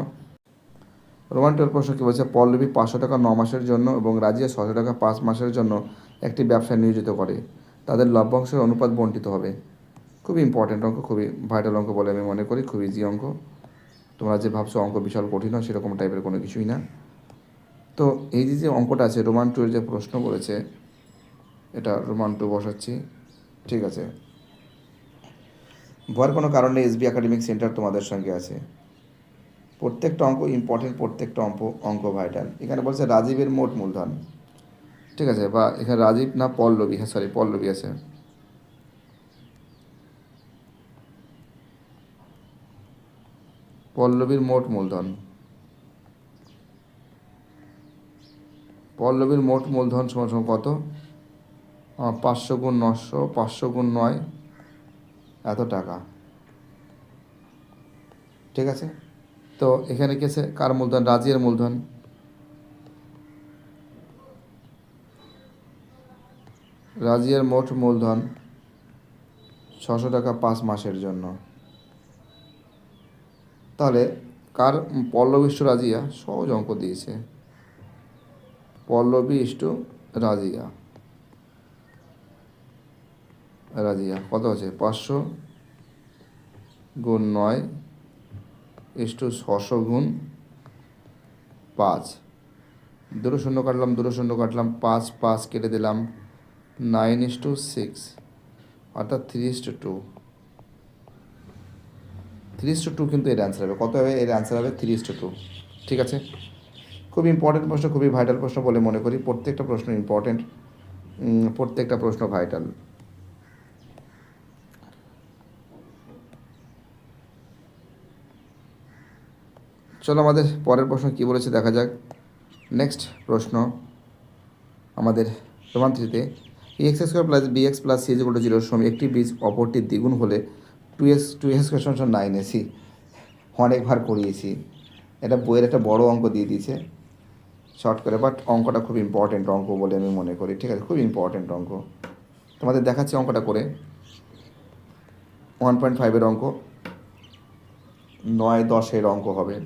রোমান 12 প্রশ্ন কী বলেছে? পল্লবী 500 টাকা 9 মাসের জন্য এবং রাজিয়া 600 টাকা 5 মাসের জন্য একটি ব্যবসায় নিয়োজিত করে। তাদের লভ্যাংশের অনুপাত বণ্টিত হবে। খুবই ইম্পর্টেন্ট অঙ্ক, খুবই ভাইটাল অঙ্ক বলে আমি মনে করি। খুব ইজি অঙ্ক। তোমরা যে ভাবছো অঙ্ক বিশাল কঠিন হয়, সেরকম টাইপের কোনো কিছুই না। তো এই যে অঙ্কটা আছে, রোমান 2 এর যে প্রশ্ন বলেছে, এটা রোমান 2 বসাচ্ছি, ঠিক আছে। ভয়ের কোনো কারণে এসবি একাডেমিক সেন্টার তোমাদের সঙ্গে আছে। প্রত্যেকটা অঙ্ক ইম্পর্টেন্ট, প্রত্যেকটা অঙ্ক ভাইটাল। এখানে বলছে রাজীবের মোট মূলধন, ঠিক আছে। বা এখানে রাজীব না পল্লবী, হ্যাঁ সরি পল্লবী আছে। পল্লবীর মোট মূলধন, পল্লবীর মোট মূলধন সমান সমান কত? 500 গুণ 900, 500 গুণ 9, এত টাকা, ঠিক আছে। তো এখানে কি আছে? কার মূলধন? রাজিয়ার মূলধন। রাজিয়ার মোট মূলধন 600 টাকা 5 মাসের জন্য। তাহলে কার? পল্লবী ইস্টু রাজিয়া, সহজ অঙ্ক দিয়েছে। পল্লবী ইস্টু রাজিয়া, কত আছে? 500 গুণ 9 ইস্টু 600 গুণ 5। 2 শূন্য কাটলাম, 5 5 কেটে দিলাম, 9:6, অর্থাৎ 3:2। 3:2 কিন্তু এর অ্যান্সার হবে। কত হবে? এর অ্যান্সার হবে 3:2, ঠিক আছে। খুব ইম্পর্টেন্ট প্রশ্ন, খুবই ভাইটাল প্রশ্ন বলে মনে করি। প্রত্যেকটা প্রশ্ন ইম্পর্টেন্ট, প্রত্যেকটা প্রশ্ন ভাইটাল। চলো আমাদের পরের প্রশ্ন কী বলেছে দেখা যাক। নেক্সট প্রশ্ন আমাদের রোমান 3-তে, x² plus bx plus c = 0 সময় একটি বীজ অপরটি দ্বিগুণ হলে 2x² = 9ac। অনেকবার করিয়েছি, এটা বইয়ের একটা বড় অঙ্ক দিয়ে দিয়েছে শর্ট করে, বাট অঙ্কটা খুব ইম্পর্টেন্ট অঙ্ক বলে আমি মনে করি, ঠিক আছে। খুব ইম্পর্টেন্ট অঙ্ক। তোমাদের দেখাচ্ছি অঙ্কটা করে। 1.5-এর অঙ্ক, 9-10-এর অঙ্ক হবে।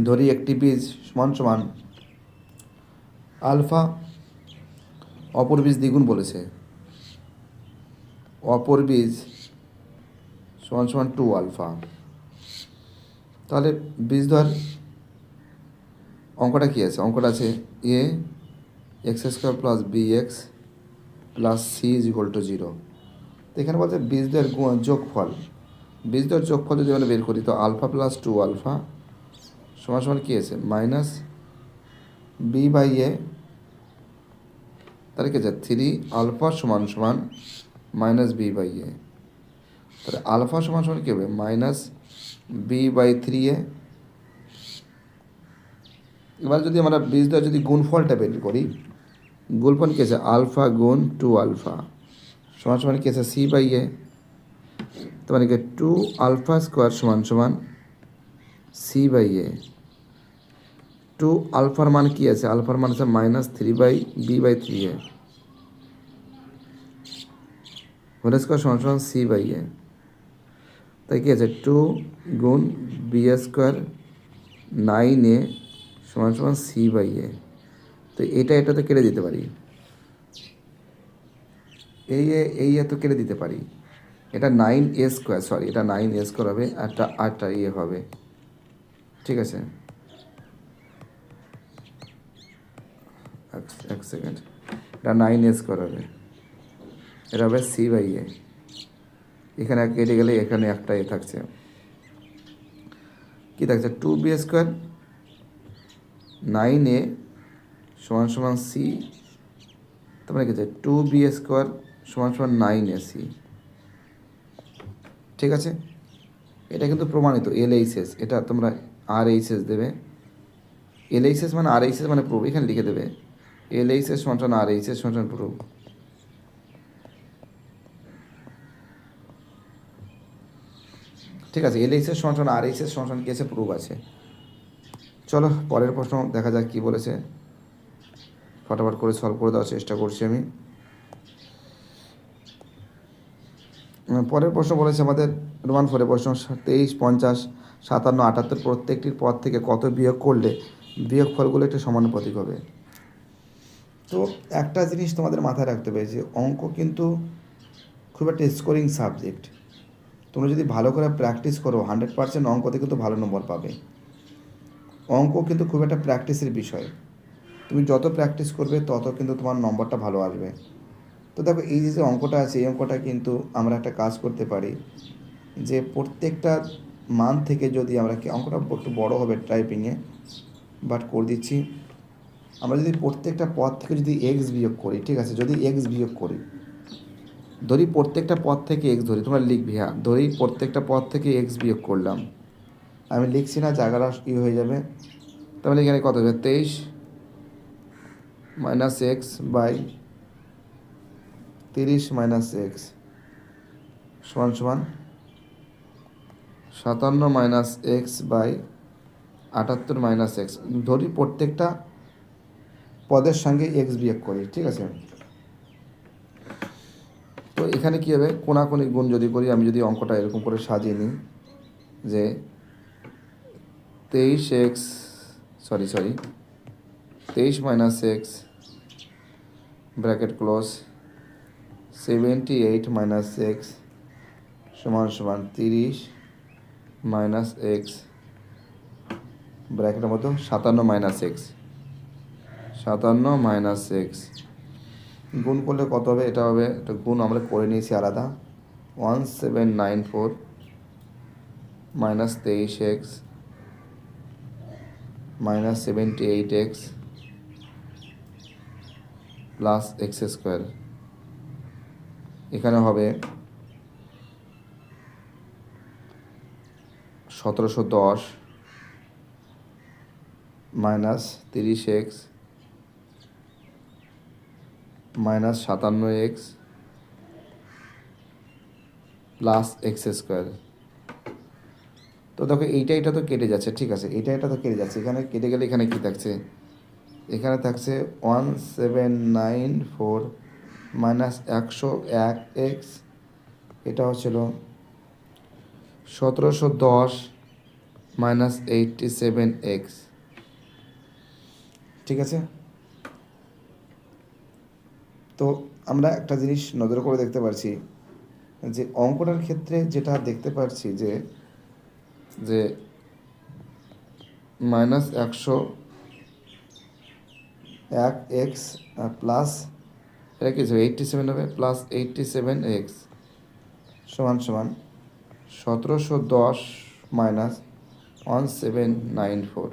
ধরি একটি বীজ সমান সমান আলফা, অপর বীজ দ্বিগুণ বলেছে। অপর বীজ সমান সমান 2 আলফা। তাহলে বীজদ্বয়ের অঙ্কটা কী আছে? অঙ্কটা আছে A X square plus B X plus C is equal to 0। তো এখানে বলছে বীজদ্বয়ের যোগফল। বীজদ্বয়ের যোগফল যদি আমরা বের করি তো আলফা প্লাস 2 আলফা সমান সমান কী আছে? মাইনাস বি বাই এ, তাহলে কী আছে? 3 আলফা সমান সমান মাইনাস বি বাই এ। তাহলে আলফা সমান সমান কী হবে? Minus b by 3a। এবার যদি আমরা বীজদ্বয়ের যদি গুণফলটা বের করি, গুণফল কী আছে? আলফা গুণ 2 আলফা সমান সমান কী আছে? সি বাই এ। তার মানে কি 2 আলফা স্কোয়ার সমান সমান সি বাই এ। 2 আলফার মান কী আছে? আলফার মান আছে minus 3 by b by 3a whole square সমান সমান সি বাই এ। তাই কী আছে? 2 গুণ বি স্কোয়ার 9a সমান সমান সি বাই এ। তো এটাতে কেটে দিতে পারি, এই তো কেটে দিতে পারি। এটা 9a স্কোয়ার, সরি এটা 9a স্কোয়ার হবে, আটটা হবে, ঠিক আছে। এক সেকেন্ড, এটা 9a স্কোয়ার হবে, এটা হবে সি বাই এ। এখানে কেটে গেলে এখানে একটা থাকছে, কী থাকছে? 2b স্কোয়ার 9a সমান সমান সি, তার মানে কী আছে? 2b স্কোয়ার সমান সমান 9ac, ঠিক আছে। এটা কিন্তু প্রমাণিত LHS, এটা তোমরা RHS দেবে। LHS মানে RHS মানে প্রুফ, এখানে লিখে দেবে LHS সমান সমান RHS সমান সমান প্রুফ। ঠিক আছে, LHS সমান সমান RHS সমান সমান কী আছে? প্রুফ আছে। চলো পরের প্রশ্ন দেখা যাক কী বলেছে, ফটাফট করে সলভ করে দেওয়ার চেষ্টা করছি আমি। পরের প্রশ্ন বলেছে আমাদের রোমান 4 প্রশ্ন 23, 50, 57, 78 প্রত্যেকটির পদ থেকে কত বিয়োগ করলে বিয়োগ ফলগুলো একটি সমানুপাতিক হবে। তো একটা জিনিস তোমাদের মাথায় রাখতে হবে যে অঙ্ক কিন্তু খুব একটা স্কোরিং সাবজেক্ট। তোমরা যদি ভালো করে প্র্যাকটিস করো 100% অঙ্কতে কিন্তু ভালো নম্বর পাবে। অঙ্ক কিন্তু খুব একটা প্র্যাকটিসের বিষয়, তুমি যত প্র্যাকটিস করবে তত কিন্তু তোমার নম্বরটা ভালো আসবে। তো দেখো এই যে অঙ্কটা আছে, এই অঙ্কটা কিন্তু আমরা একটা কাজ করতে পারি যে প্রত্যেকটা মান থেকে যদি আমরা কি, অঙ্কটা একটু বড় হবে টাইপিংয়ে, বাট করে দিচ্ছি। আমরা যদি প্রত্যেকটা পদ থেকে যদি এক্স বিয়োগ করি, ঠিক আছে, যদি এক্স বিয়োগ করি, ধরি প্রত্যেকটা পদ থেকে এক্স ধরি, তোমরা লিখবি, হ্যাঁ ধরি প্রত্যেকটা পদ থেকে এক্স বিয়োগ করলাম, আমি লিখছি না, জায়গাটা হয়ে যাবে। তাহলে এখানে কত হবে? 23 minus x by 30 minus x সমান সমান 57 minus x by 78 minus x. ধরি প্রত্যেকটা পদের সঙ্গে এক্স বিয়োগ করি, ঠিক আছে। তো এখানে কী হবে? কোনাকুনি গুণ যদি করি, আমি যদি অঙ্কটা এরকম করে সাজিয়ে নিই যে 23 minus x bracket close 78 minus x সমান সমান 30 মাইনাস এক্স ব্র্যাকেটের মতো 57 মাইনাস এক্স, 57 মাইনাস এক্স গুণ করলে কত হবে? এটা হবে, এটা গুণ আমরা করে নিয়েছি আলাদা, 1794 minus 23x minus 78x plus x square. এখানে হবে 1710 minus 30x minus 57x plus x square. তো দেখো এটা তো কেটে যাচ্ছে, ঠিক আছে, এটা তো কেটে যাচ্ছে, এখানে কেটে গেলে এখানে কী থাকছে? এখানে থাকছে 1794 মাইনাস 101x, এটা হচ্ছিল 1710 মাইনাস 87x, ঠিক আছে। তো আমরা একটা জিনিস নজর করে দেখতে পাচ্ছি যে অঙ্কটার ক্ষেত্রে যেটা দেখতে পাচ্ছি যে মাইনাস 101x প্লাস এটা কি 87 হবে, প্লাস 87x সমান সমান 1710 মাইনাস 1794।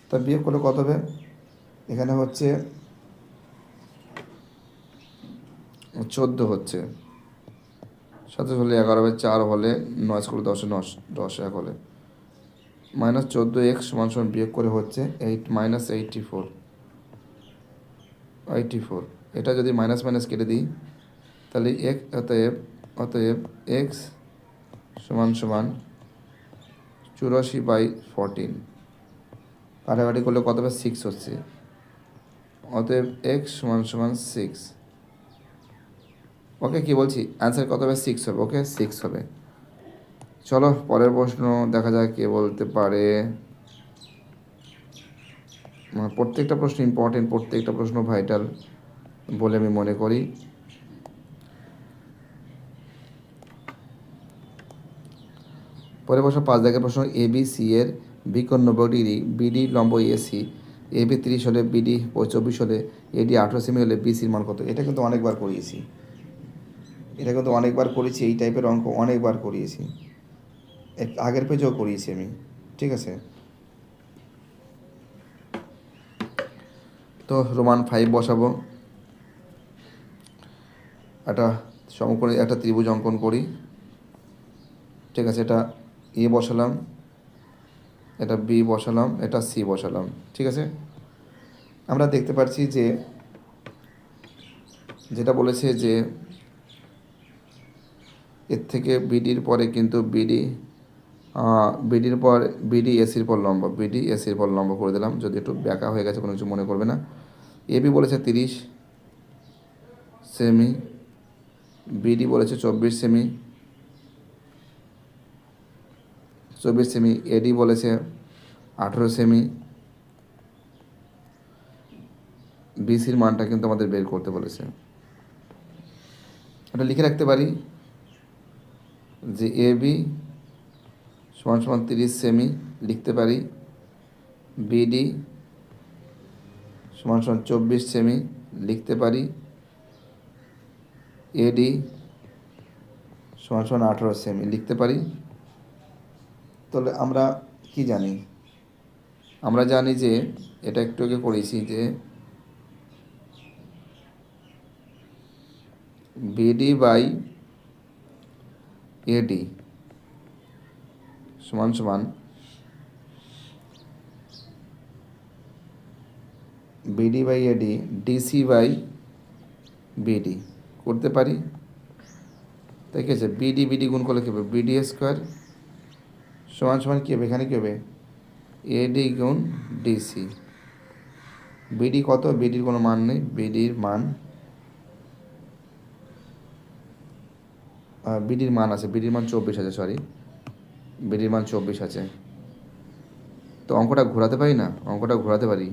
তা বিয়োগ করলে কত হবে? এখানে হচ্ছে 14 হচ্ছে, 7 হলে 11 হবে, 4 হলে 9 করে 10 10 1 হলে মাইনাস 14x সমান সমান বিয়োগ করে হচ্ছে 8 মাইনাস 84। এটা যদি মাইনাস মাইনাস কেটে দিই তাহলে অতএব এক্স সমান সমান 84/14, কাটাকাটি করলে কত হবে? 6 হচ্ছে। অতএব এক্স সমান সমান 6। ওকে, কি বলছি, অ্যান্সার কত হবে? 6 হবে। ওকে, 6 হবে। চলো পরের প্রশ্ন দেখা যাক কে বলতে পারে। প্রত্যেকটা প্রশ্ন ইম্পর্টেন্ট, প্রত্যেকটা প্রশ্ন ভাইটাল বলে আমি মনে করি। পরের প্রশ্ন 5 দাগের প্রশ্ন, এ বি সি এর বিকোণ 90 ডিগ্রি, বিডি লম্ব এসি, এ বি 30 হলে, বিডি 24 হলে, এডি 18 সেমি হলে বিসির মান কত? এটা কিন্তু অনেকবার করিয়েছি, এই টাইপের অঙ্ক অনেকবার করিয়েছি, আগের পেজেও করিয়েছি আমি। ঠিক আছে, তো রোমান 5 বসাবো। একটা সমকোণী একটা ত্রিভুজ অঙ্কন করি। ঠিক আছে, এটা এ বসালাম, এটা বি বসালাম, এটা সি বসালাম। ঠিক আছে, আমরা দেখতে পাচ্ছি যে যেটা বলেছে যে এর থেকে বিডির পরে কিন্তু বিডির পর বিডি এসির পর লম্ব, বিডি এসির পর লম্ব করে দিলাম, যদি একটু ব্যাকা হয়ে গেছে কোনো কিছু মনে করবে না। এবি বলেছে 30 সেমি, বিডি বলেছে 24 সেমি, এডি বলেছে 18 সেমি। বিসির মানটা কিন্তু আমাদের বের করতে বলেছে। এটা লিখে রাখতে পারি যে এ বি সমান সমান 30 সেমি, লিখতে পারি বিডি সমান সমান 24 সেমি, লিখতে পারি এডি সমান সমান 18 সেমি, লিখতে পারি। তাহলে আমরা কি জানি? আমরা জানি যে এটা একটু আগে করেছি যে বিডি বাই এডি সমান সমান BD by AD DC by BD করতে পারি। ঠিক আছে, বিডি গুণ করলে কী হবে? বিডি স্কোয়ার সমান সমান কী হবে? এখানে কী হবে? এডি গুণ ডিসি। বিডি কত? বিডির কোনো মান নেই, বিডির মান আছে, বিডির মান 24 আছে, সরি, বিডির মান 24 আছে। তো অঙ্কটা ঘোরাতে পারি না? অঙ্কটা ঘোরাতে পারি,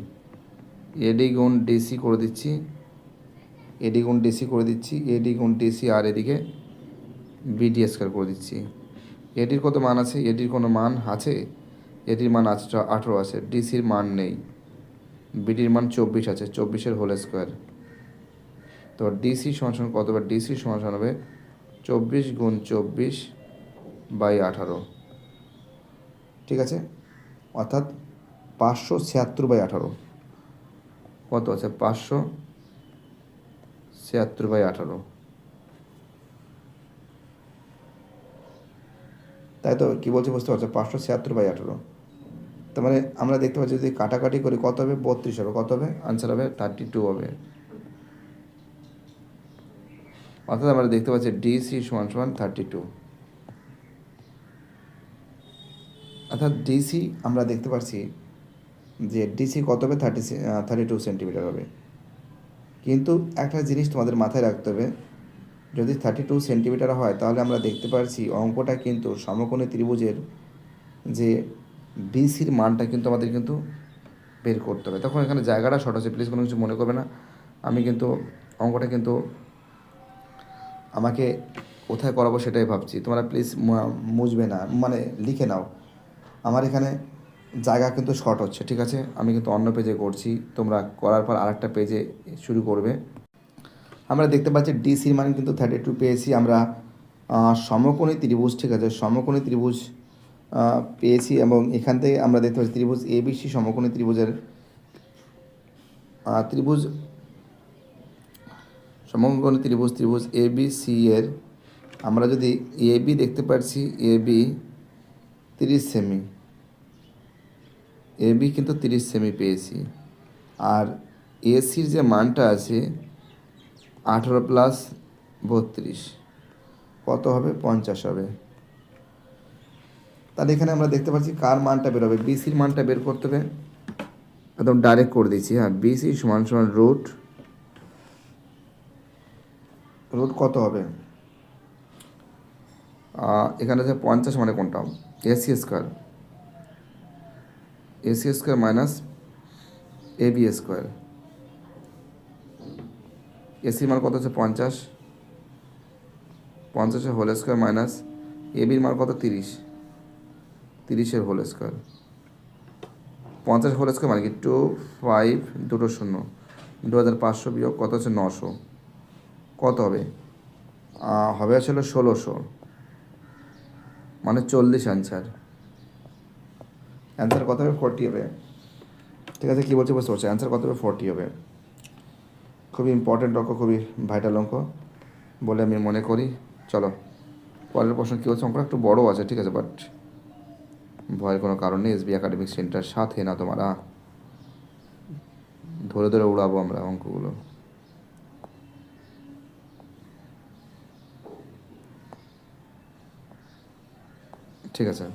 এডি গুণ ডিসি করে দিচ্ছি, এডি গুণ ডিসি, আর এদিকে বিডি স্কোয়ার করে দিচ্ছি। এডির কত মান আছে? এডির কোনো মান আছে? এডির মান আছে 18 আছে, ডিসির মান নেই, বিডির মান 24 আছে, 24-এর হোল স্কোয়ার। তো ডিসি সমান কত হবে? ডিসি সমান হবে 24 গুণ 24/18। ঠিক আছে, অর্থাৎ 576/18। কত আছে? 576/18। তাই তো, কী বলছে বুঝতে পারছো? 576/18। তার মানে আমরা দেখতে পাচ্ছি যদি কাটাকাটি করি কত হবে? 32 হবে। কত হবে? আনসার হবে 32 হবে। অর্থাৎ আমরা দেখতে পাচ্ছি ডিসি সমান 32। অর্থাৎ ডিসি আমরা দেখতে পাচ্ছি যে ডিসি কত হবে? 32 সেন্টিমিটার হবে। কিন্তু একটা জিনিস তোমাদের মাথায় রাখতে হবে, যদি 32 সেন্টিমিটার হয় তাহলে আমরা দেখতে পাচ্ছি অঙ্কটা কিন্তু সমকোণী ত্রিভুজের যে বিসির মানটা কিন্তু আমাদের কিন্তু বের করতে হবে। তখন এখানে জায়গাটা শর্ট আছে, প্লিজ কোনো কিছু মনে করবে না। আমি কিন্তু অঙ্কটা কিন্তু আমাকে কোথায় করাবো সেটাই ভাবছি, তোমরা প্লিজ মুছবে না, মানে লিখে নাও। আমার এখানে জায়গা কিন্তু শর্ট হচ্ছে, ঠিক আছে। আমি কিন্তু অন্য পেজে করছি, তোমরা করার পর আরেকটা পেজে শুরু করবে। আমরা দেখতে পাচ্ছি ডিসির মান কিন্তু 32 পেয়েছি আমরা। সমকোণী ত্রিভুজ, ঠিক আছে, সমকোণী ত্রিভুজ পেয়েছি, এবং এখান থেকে আমরা দেখতে পাচ্ছি ত্রিভুজ এবিসি সমকোণী ত্রিভুজের ত্রিভুজ সমকোণী ত্রিভুজ ত্রিভুজ এবিসি এর আমরা যদি এবি দেখতে পাচ্ছি, এবি 30 সেমি, এবি কিন্তু 30 সেমি পেয়েছি। আর এসির যে মানটা আছে 18 প্লাস 32 কত হবে? 50 হবে। তাহলে এখানে আমরা দেখতে পাচ্ছি কার মানটা বের হবে, বিসির মানটা বের করতে হবে। একদম ডাইরেক্ট করে দিচ্ছি, হ্যাঁ, বিসি সমান সমান রুট কত হবে? এখানে যে 50 মানে কোনটা? AC square, AC square minus AB square. এসির মান কত হচ্ছে 50, 50-এর হোল স্কোয়ার মাইনাস এবির মান কত? 30, 30-এর হোল স্কোয়ার। 50 হোল স্কোয়ার মানে কি 25, দুটো শূন্য, 2500 বিয়োগ কত হচ্ছে 900, কত হবে? হবে আসলে 1600, মানে 40 অ্যান্সার। অ্যান্সার কত হবে? 40 হবে, ঠিক আছে। কী বলছে বুঝতে পারছি, অ্যান্সার কত হবে? 40 হবে। খুবই ইম্পর্টেন্ট অঙ্ক, খুবই ভাইটাল অঙ্ক বলে আমি মনে করি। চলো পরের প্রশ্ন কী হচ্ছে, অঙ্কটা একটু বড়ো আছে, ঠিক আছে, বাট ভয়ের কোনো কারণ নেই। এসবি একাডেমিক সেন্টার সাথে না তোমারা, ধরে ধরে উড়াবো আমরা অঙ্কগুলো। ঠিক আছে,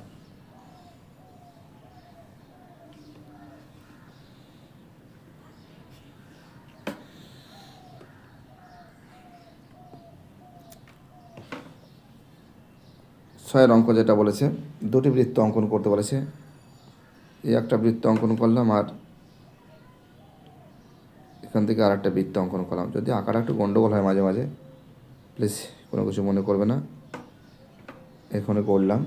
ছয়ের অঙ্ক যেটা বলেছে, দুটি বৃত্ত অঙ্কন করতে বলেছে। এই একটা বৃত্ত অঙ্কন করলাম, আর এখান থেকে আর একটা বৃত্ত অঙ্কন করলাম। যদি আঁকাটা একটু গন্ডগোল হয় মাঝে মাঝে, প্লিজ কোনো কিছু মনে করবে না। এখানে করলাম,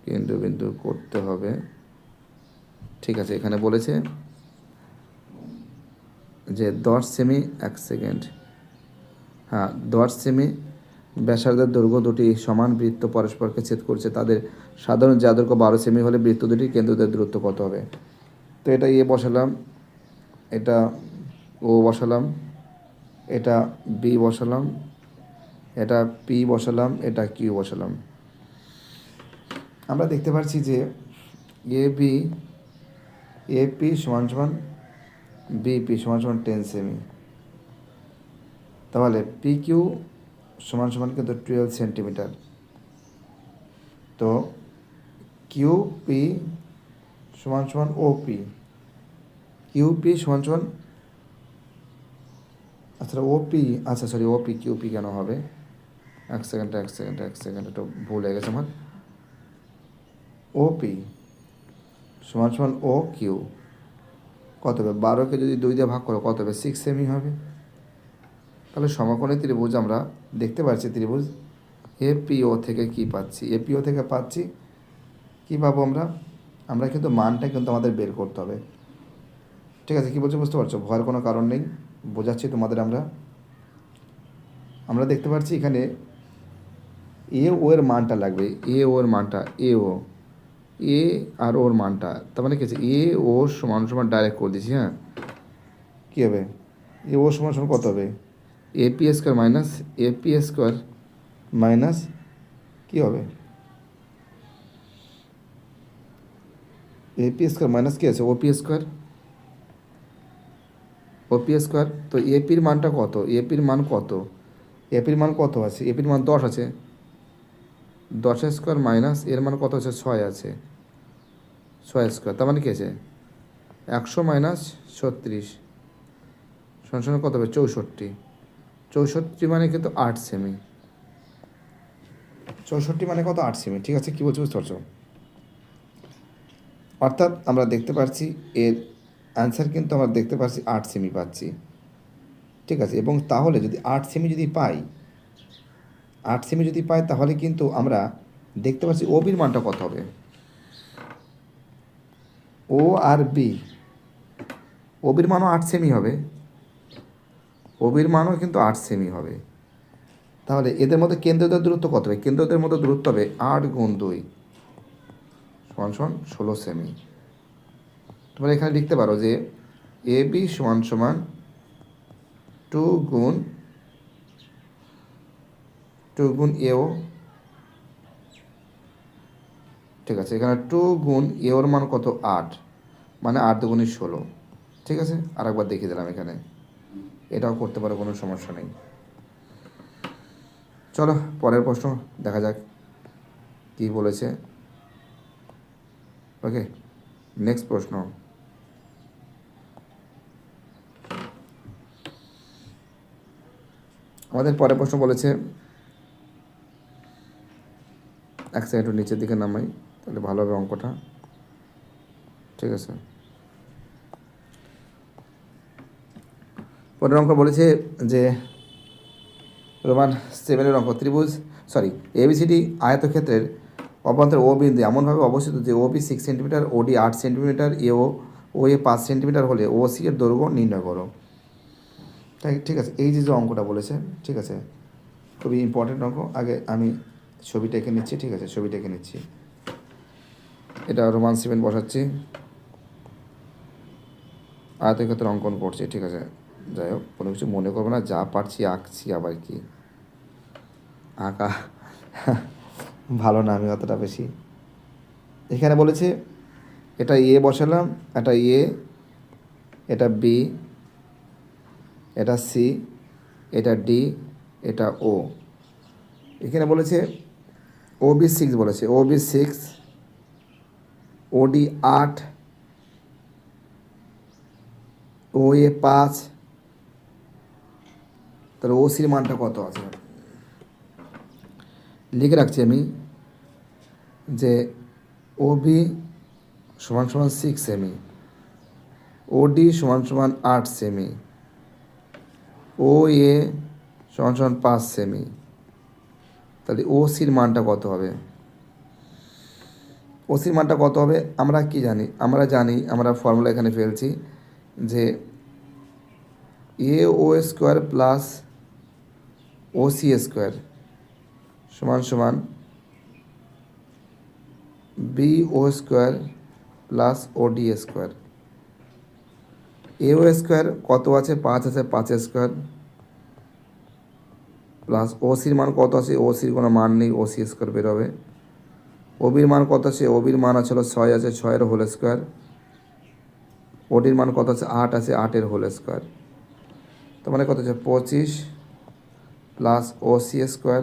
কেন্দ্রবিন্দু করতে হবে, ঠিক আছে। এখানে বলেছে যে 10 সেমি 1 সেকেন্ড, হ্যাঁ 10 সেমি ব্যাসার্ধের দৈর্ঘ্য দুটি সমান বৃত্ত পরস্পরকে ছেদ করছে, তাদের সাধারণ দৈর্ঘ্য 12 সেমি হলে বৃত্ত দুটির কেন্দ্রদের দূরত্ব কত হবে? তো এটা বসালাম, এটা ও বসালাম, এটা বি বসালাম, এটা পি বসালাম, এটা কিউ বসালাম। আমরা দেখতে পাচ্ছি যে এপি সমান সমান বিপি সমান সমান 10 সেমি, তাহলে পি কিউ সমান সমান কিন্তু 12 সেন্টিমিটার। তো কিউ পি সমান সমান ওপি, কিউপি সমান সমান, আচ্ছা ওপি, আচ্ছা সরি ওপি কিউপি কেন হবে? এক সেকেন্ড, একটু ভুল হয়ে গেছে আমার। ওপি সমান সমান ও কিউ কত হবে? 12কে যদি 2 দিয়ে ভাগ করো কত হবে? 6 সেমি হবে। তাহলে সমকোণী ত্রিভুজ আমরা দেখতে পাচ্ছি, ত্রিভুজ এপিও থেকে কি পাচ্ছি? এপিও থেকে পাচ্ছি কী পাবো আমরা? আমরা কিন্তু মানটা কিন্তু আমাদের বের করতে হবে, ঠিক আছে। কী বলছো বুঝতে পারছো? ভয়ের কোনো কারণ নেই, বোঝাচ্ছি তোমাদের। আমরা দেখতে পাচ্ছি এখানে এ ও এর মানটা লাগবে, এ ও এর মানটা, এ ও এ আর ওর মানটা, তার মানে কি আছে? এ ও সমান সমান ডাইরেক্ট করে দিচ্ছি, হ্যাঁ। কী হবে? এ ও সমান সমান কত হবে? AP square minus AP square minus কী হবে? এপি স্কোয়ার মাইনাস কী আছে? OP square, OP square. তো এপির মানটা কত? এপির মান কত? এপির মান কত আছে? এপির মান 10 আছে, 10 স্কোয়ার মাইনাস এর মান কত আছে? 6 আছে, 6 স্কোয়ার, তার মানে কী আছে? 100 মাইনাস 36 সমান সমান কত হবে? 64, 64 মানে কিন্তু 8 সেমি, 64 মানে কত? 8 সেমি, ঠিক আছে। কী বলছো বুঝতে পারছো? অর্থাৎ আমরা দেখতে পাচ্ছি এর অ্যান্সার কিন্তু আমরা দেখতে পাচ্ছি 8 সেমি পাচ্ছি, ঠিক আছে। এবং তাহলে যদি 8 সেমি যদি পাই, 8 সেমি যদি পাই, তাহলে কিন্তু আমরা দেখতে পাচ্ছি ও বির মানটা কত হবে, ও আর বি, ও বির মানও 8 সেমি হবে, ও বির মানও কিন্তু 8 সেমি হবে। তাহলে এদের মধ্যে কেন্দ্রদের দূরত্ব কত হবে, কেন্দ্রদের মধ্যে দূরত্ব হবে 8 গুণ 2 সমান সমান 16 সেমি। তোমরা এখানে লিখতে পারো যে এ বি সমান সমান 2 গুণ এও, ঠিক আছে, এখানে 2 গুণ এওর মান কত 8, মানে 8 দুগুণে 16, ঠিক আছে। আর একবার দেখিয়ে দিলাম এখানে, এটাও করতে পারো, কোনো সমস্যা নেই। চলো পরের প্রশ্ন দেখা যাক কী বলেছে। ওকে, নেক্সট প্রশ্ন। আমাদের পরের প্রশ্ন বলেছে, এক সেকেন্ড একটু নিচের দিকে নামাই, তাহলে ভালো হবে অঙ্কটা, ঠিক আছে। পরের অঙ্ক বলেছে যে রোমান 7-এর অঙ্ক, ত্রিভুজ এবিসিডি আয়তক্ষেত্রের অভ্যন্তরে ও বিন্দু এমনভাবে অবস্থিত যে ও বি 6 সেন্টিমিটার, ওডি 8 সেন্টিমিটার, ও এ 5 সেন্টিমিটার হলে ও সি এর দৈর্ঘ্য নির্ণয় করো। তাই ঠিক আছে, এই যে অঙ্কটা বলেছে, ঠিক আছে, খুবই ইম্পর্টেন্ট অঙ্ক। আগে আমি ছবিটা এঁকে নিচ্ছি, ঠিক আছে, ছবিটা এঁকে নিচ্ছি। এটা রোমান 7 বসাচ্ছি, আয়তক্ষেত্রের অঙ্কন করছি, ঠিক আছে। যাই হোক, কোনো কিছু মনে করবো না, যা পারছি আঁকছি, আবার কি আঁকা ভালো না আমি অতটা বেশি। এখানে বলেছে এটা এ বসালাম, এটা এ, এটা বি, এটা সি, এটা ডি, এটা ও। এখানে বলেছে ও বি 6 বলেছে, ও বি 6, ওডি 8, ও এ 5, তাহলে ও সির মানটা কত আছে লিখে রাখছি আমি, যে ও বি সমান সমান 6 সেমি, ওডি সমান সমান 8 সেমি, ও এ সমান সমান 5 সেমি। তাহলে ও সির মানটা কত হবে, ও সির মানটা কত হবে আমরা কি জানি, আমরা ফর্মুলা এখানে ফেলছি যে এ ও স্কোয়ার প্লাস ও সি স্কোয়ার সমান সমান বি ও স্কোয়ার প্লাস ও ডি স্কোয়ার। এ ও স্কোয়ার কত আছে, 5 আছে, 5 স্কোয়ার প্লাস ও সির মান কত আছে, ও সির কোনো মান নেই, ও সি স্কোয়ার বেরোবে। ওবির মান কত আছে, ওবির মান আছে 6 আছে, 6-এর হোল স্কোয়ার। ওডির মান কত আছে, 8 আছে, 8-এর হোল স্কোয়ার। তার মানে কত আছে 25 প্লাস ও সি স্কোয়ার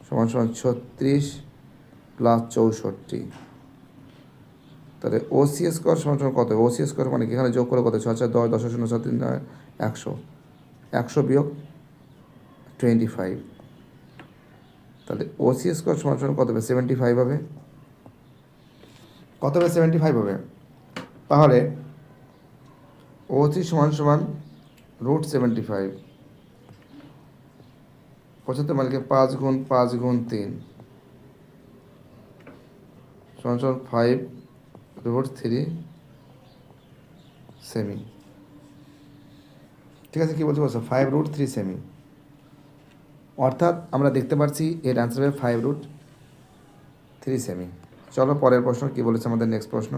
সমান সমান 36 প্লাস 64। তাহলে ও সি স্কোয়ার সমান সমান কত, ও সি স্কোয়ার মানে কি এখানে যোগ করে কত, 6 4 10 10 0 7 3 9 100, 100 বিয়োগ 25। তাহলে ও সি স্কোয়ার সমান সমান কত হবে, 75 হবে। কত হবে, 75 হবে। তাহলে ও সি সমান সমান √75, 75 মানকে 5 গুণ 5 গুণ 3 সমান সমান 5√3 সেমি। ঠিক আছে, কী বলছো 5√3 সেমি। অর্থাৎ আমরা দেখতে পাচ্ছি এর অ্যান্সার হবে 5√3 সেমি। চলো পরের প্রশ্ন কী বলেছে আমাদের, নেক্সট প্রশ্ন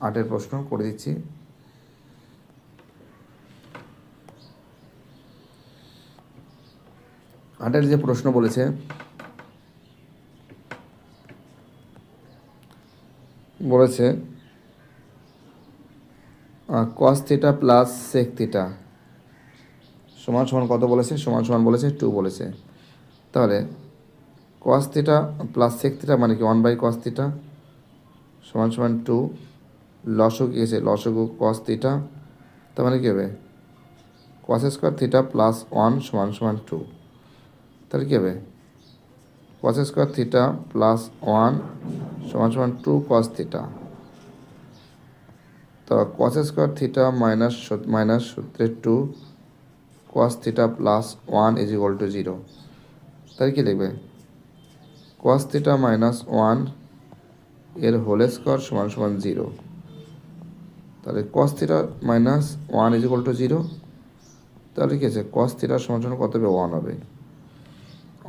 8-এর প্রশ্ন করে দিচ্ছি। আটের যে প্রশ্ন বলেছে, cos theta plus sec theta সমান সমান কত বলেছে, সমান সমান বলেছে 2 বলেছে। তাহলে cos theta plus sec theta মানে কি 1/cos থিটা সমান সমান 2, লসগু কি আছে, লসগু cos থিটা, তার মানে কী হবে cos স্কোয়ার থিটা প্লাস 1 সমান সমান 2। তাহলে কী হবে cos স্কোয়ার থিটা প্লাস 1 সমান সমান 2 cos থিটা। তো cos স্কোয়ার থিটা মাইনাস সূত্রের 2 cos theta plus 1 is equal to 0। তাহলে কী লিখবে কস থিটা মাইনাস ওয়ান এর হোল স্কোয়ার সমান সমান 0। তাহলে cos theta minus one is equal to 0। তাহলে কি আছে, কস থিটা সমান সমান কত হবে, 1 হবে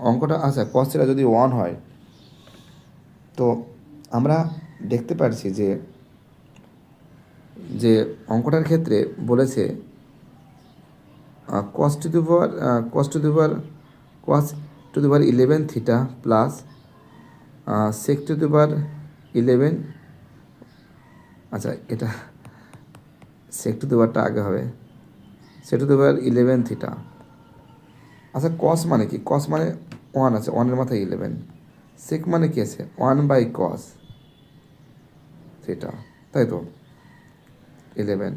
অঙ্কটা। আচ্ছা, কস থিটা যদি 1 হয় তো আমরা দেখতে পাচ্ছি যে যে অঙ্কটার ক্ষেত্রে বলেছে cos to the power cos to the power 11 theta plus sec to the power 11। আচ্ছা, এটা সেক টু দি পাওয়ারটা আগে হবে, সেক টু দি পাওয়ার 11 থিটা। আচ্ছা, কস মানে কি, কস মানে 1 আছে, 1-এর মাথায় 11। সেক মানে কি আছে, 1/cos থিটা, তাই তো 11।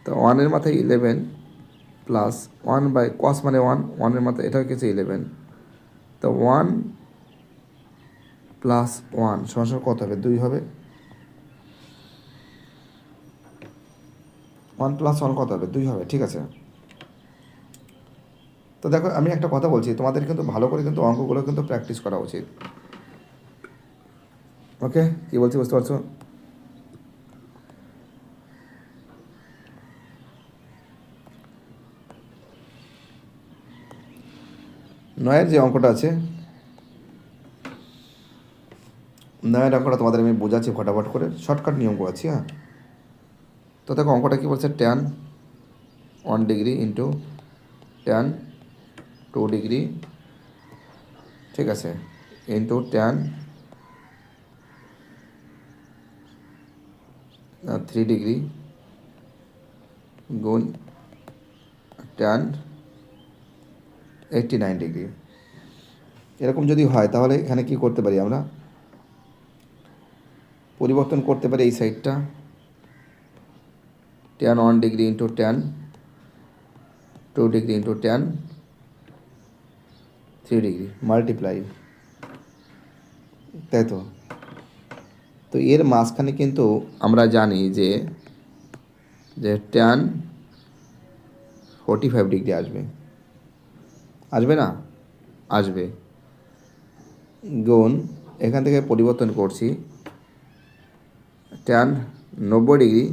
তো 1-এর মাথায় 11 প্লাস 1/cos মানে 1-এর মাথায় এটাও কি আছে 11। তো 1 প্লাস 1 সমান সমান কত হবে, 2 হবে। 1 প্লাস 1 কত হবে, 2 হবে, ঠিক আছে। তো দেখো, আমি একটা কথা বলছি, তোমাদের কিন্তু ভালো করে কিন্তু অঙ্কগুলো কিন্তু প্র্যাকটিস করা উচিত। ওকে, কি বলছি বুঝতে পারছো? নয়ের যে অঙ্কটা আছে, নয়ের অঙ্কটা তোমাদের আমি বোঝাচ্ছি ফটাফট করে, শর্টকাট নিয়ম করাচ্ছি। হ্যাঁ, তো দেখো অঙ্কটা কী বলছে, tan 1 degree into tan 2 degree, ঠিক আছে, ইন্টু ট্যান 3 ডিগ্রি গুণ ট্যান 89 ডিগ্রি। এরকম যদি হয় তাহলে এখানে কি করতে পারি, আমরা পরিবর্তন করতে পারি এই সাইডটা, tan 1 degree into tan 2 degree into tan 3 degree multiply, তাই তো। তো এর মাঝখানে কিন্তু আমরা জানি যে যে ট্যান 45 ডিগ্রি আসবে, আসবে না, আসবে, গুণ এখান থেকে পরিবর্তন করছি ট্যান 90 ডিগ্রি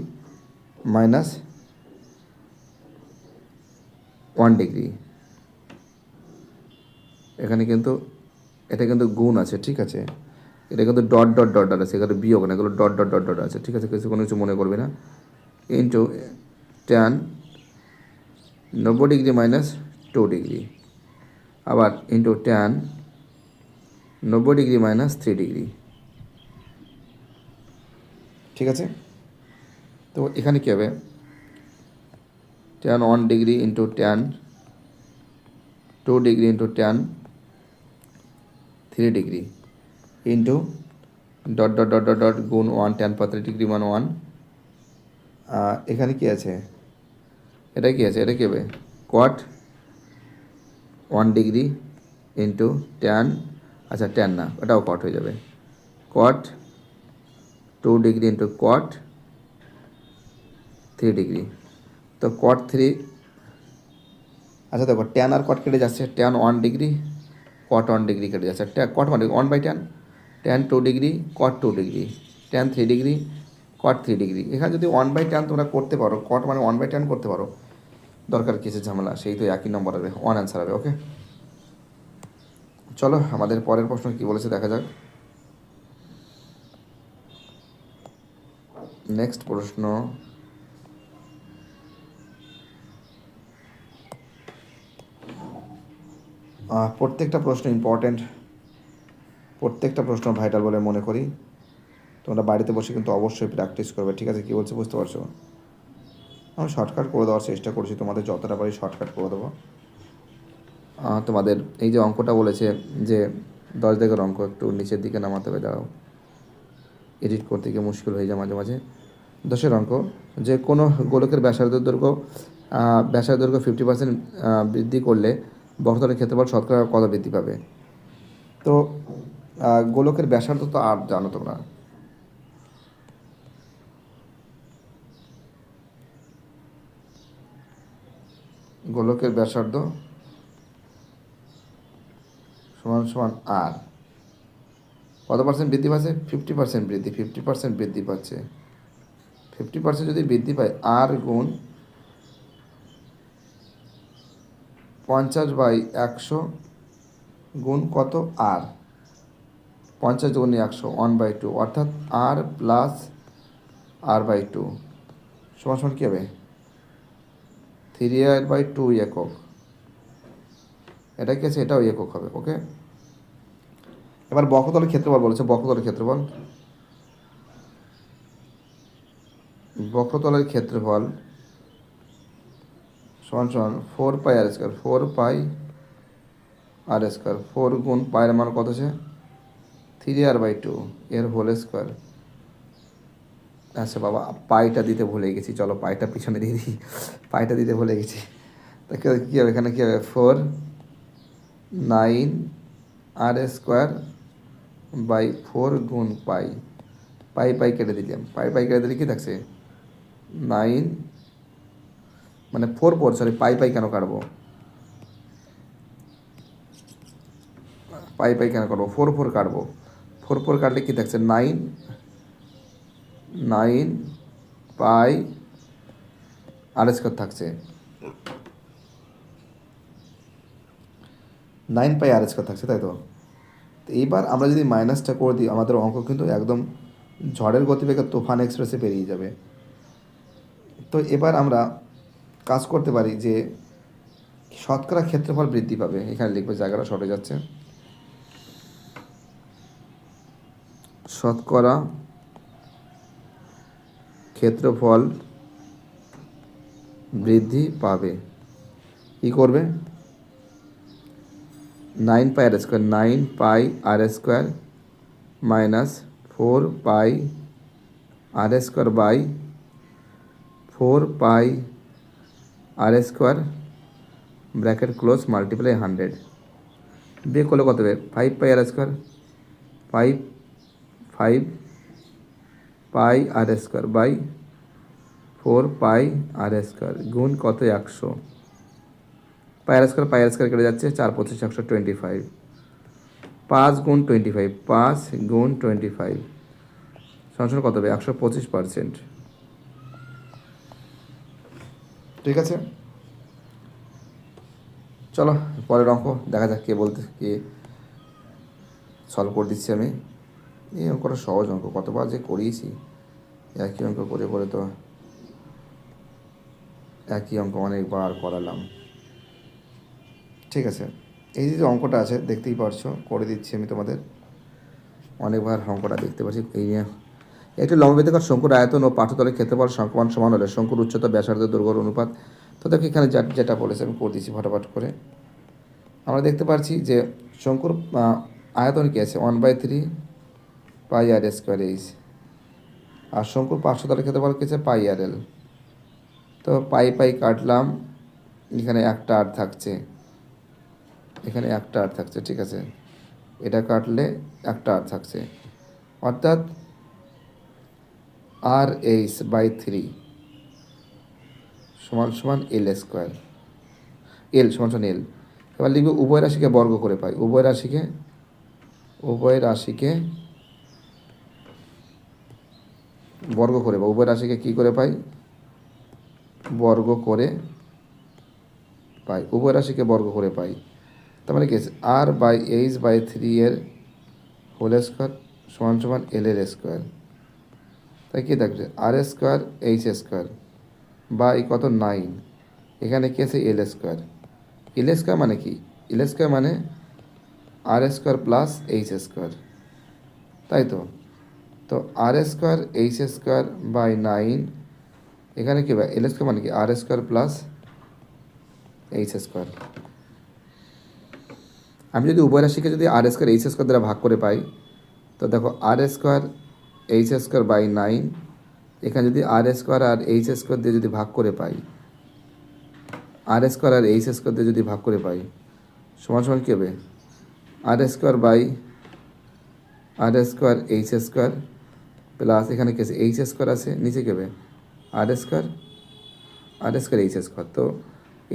মাইনাস 1 ডিগ্রি। এখানে কিন্তু এটা কিন্তু গুণ আছে, ঠিক আছে, এটা কিন্তু ডট ডট ডট ডট আছে, এখানে বিয়োগ না, এগুলো ডট ডট ডট ডট আছে, ঠিক আছে, কিছু কোনো কিছু মনে করবে না। Into tan 90 degree minus 2 degree, আবার into tan 90 degree minus 3 degree, ঠিক আছে। তো এখানে কী হবে, tan 1 degree into tan 2 degree into tan 3 degree into dot dot dot dot dot গুণ 1 ট্যান 35 ডিগ্রি মান 1। এখানে কি আছে, এটা কি আছে, এটা কী হবে, কট 1 ডিগ্রি ইন্টু ট্যান, আচ্ছা ট্যান না, ওটাও কট হয়ে যাবে, কট 2 ডিগ্রি ইন্টু কট 3 ডিগ্রি। তো কট 3, আচ্ছা দেখো ট্যান আর কট কেটে যাচ্ছে, ট্যান 1 ডিগ্রি কট 1 ডিগ্রি কেটে যাচ্ছে, কট মানে 1/ট্যান, tan 2 degree cot 2 degree, tan 3 degree cot 3 degree. এখানে যদি 1/ট্যান তোমরা করতে পারো, কট মানে 1/ট্যান করতে পারো, দরকার কিসের ঝামেলা, সেই তো একই নম্বর হবে, 1 অ্যান্সার হবে। ওকে, চলো আমাদের পরের প্রশ্ন কী বলেছে দেখা যাক। নেক্সট প্রশ্ন, প্রত্যেকটা প্রশ্ন ইম্পর্ট্যান্ট, প্রত্যেকটা প্রশ্ন ভাইটাল বলে মনে করি। তোমরা বাড়িতে বসে কিন্তু অবশ্যই প্র্যাকটিস করবে, ঠিক আছে, কী বলছে বুঝতে পারছো? আমি শর্টকাট করে দেওয়ার চেষ্টা করছি, তোমাদের যতটা পারি শর্টকাট করে দেবো। তোমাদের এই যে অঙ্কটা বলেছে যে 10 দাগের অঙ্ক, একটু নিচের দিকে নামাতে হবে, দাঁড়াও, এডিট করতে গিয়ে মুশকিল হয়ে যায় মাঝে মাঝে। 10-এর অঙ্ক, যে কোনো গোলকের ব্যাসার্ধের দৈর্ঘ্য 50% বৃদ্ধি করলে বক্রতলের ক্ষেত্রফল শতকরা কত বৃদ্ধি পাবে? তো গোলকের ব্যাসার্ধ তো আর জানো তোমরা, গোলকের ব্যাসার্ধ সমান সমান আর, কত পার্সেন্ট বৃদ্ধি পাচ্ছে? 50% বৃদ্ধি, 50% বৃদ্ধি পাচ্ছে। 50% যদি বৃদ্ধি পায়, আর গুণ 50/100 গুণ কত? আর 50 গুণ 100, 1/2, অর্থাৎ আর প্লাস r/2 সমান সমান কী হবে? 3r/2 একক। এটা কি আছে? এটাও একক হবে। ওকে, এবার বক্রতলের ক্ষেত্রফল বলেছে। বক্রতলের ক্ষেত্রফল, বক্রতলের ক্ষেত্রফল সমান সমান 4πr², 4πr², 4 গুণ পায়ের মান কত আছে? 3r/2 এর হোল স্কোয়ার। আচ্ছা বাবা, পাইটা দিতে ভুলে গেছি, চলো পাইটা পিছনে দিয়ে দিই, পাইটা দিতে ভুলে গেছি। তা কী হবে এখানে? কী হবে? 4/9r² গুণ পাই, পাই পাই কেটে দিলাম, পাই পাই কেটে দিলে কী থাকছে? 9, মানে 4 সরি, পাই পাই কেন কাটবো? পাই পাই কেন কাটবো? 4 কাটবো। 4 কাটলে কী থাকছে? 9 পাই r² থাকছে। 9 পাই r² থাকছে, তাই তো? এইবার আমরা যদি মাইনাসটা করে দিই, আমাদের অঙ্ক কিন্তু একদম ঝড়ের গতিবেগে তুফান এক্সপ্রেসে পেরিয়ে যাবে। তো এবার আমরা কাজ করতে পারি যে শতকরা ক্ষেত্রফল বৃদ্ধি পাবে। এখানে লিখবে, জায়গাটা সরে যাচ্ছে। শতকরা ক্ষেত্রফল বৃদ্ধি পাবে। কী করবে? 9 pi r² 9 pi r² minus 4 pi r² by 4 pi r² bracket close multiply 100। বিয়ে করলে কত হবে? 5 পাই r², 5 pi r² by 4 pi r² গুণ কত? 100। পাই r² কেটে যাচ্ছে, 4 25 125। 5 গুণ 25, 5 গুণ 25 সমান কত হবে? 125%। ঠিক আছে, চলো পরের অঙ্ক দেখা যাক কে সলভ করে দিচ্ছি আমি। এই অঙ্কটা সহজ অঙ্ক, কতবার যে করিয়েছি। একই অঙ্ক করে করে তো একই অঙ্ক অনেকবার করালাম। ঠিক আছে, এই যে অঙ্কটা আছে দেখতেই পারছো, করে দিচ্ছি আমি তোমাদের। অনেকবার অঙ্কটা দেখতে পাচ্ছি। এই নিয়ে একটি লম্ববৃত্তাকার শঙ্কুর আয়তন ও পাঠতলের ক্ষেত্রফল সমান সমান হলে শঙ্কুর উচ্চতা ব্যাসার্ধ দৈর্ঘ্যের অনুপাত। তো দেখো এখানে যেটা বলেছে আমি করে দিচ্ছি ফটাফট করে। আমরা দেখতে পাচ্ছি যে শঙ্কুর আয়তন কী আছে? 1/3 পাই r²h, আর শঙ্কুর পার্শ্বতলের ক্ষেত্রফল কী আছে? পাই r l। তো পাই পাই কাটলাম, এখানে একটা আর থাকছে, এখানে একটা আর থাকছে। ঠিক আছে, এটা কাটলে একটা আর থাকছে, অর্থাৎ RH/3 সমান সমান l², l সমান সমান l। এবার লিখবে উভয় রাশিকে বর্গ করে পাই, উভয় রাশিকে বর্গ করে, বা উভয় রাশিকে কী করে পাই? বর্গ করে পাই, উভয় রাশিকে বর্গ করে পাই। তার মানে কি আছে? r/h/3 এর হোল স্কোয়ার সমান সমান l এর স্কোয়ার। তাই কী থাকবে? r² h² বাই কত? 9। এখানে কী আছে? l²। l² মানে কি? l² মানে r² প্লাস h², তাই তো? তো r² h² বাই 9, এখানে কী হবে? l² মানে কি? r² plus h²। আমি যদি উভয় রাশিকে যদি r² h² দ্বারা ভাগ করে পাই, তো দেখো r² h² বাই 9, এখানে যদি r² আর h² দিয়ে যদি ভাগ করে পাই, r² আর h² দিয়ে যদি ভাগ করে পাই, সমান সমান কী হবে? r² by r² h² plus এখানে কী আছে? h² আছে, নিচে কী হবে? r² h²। তো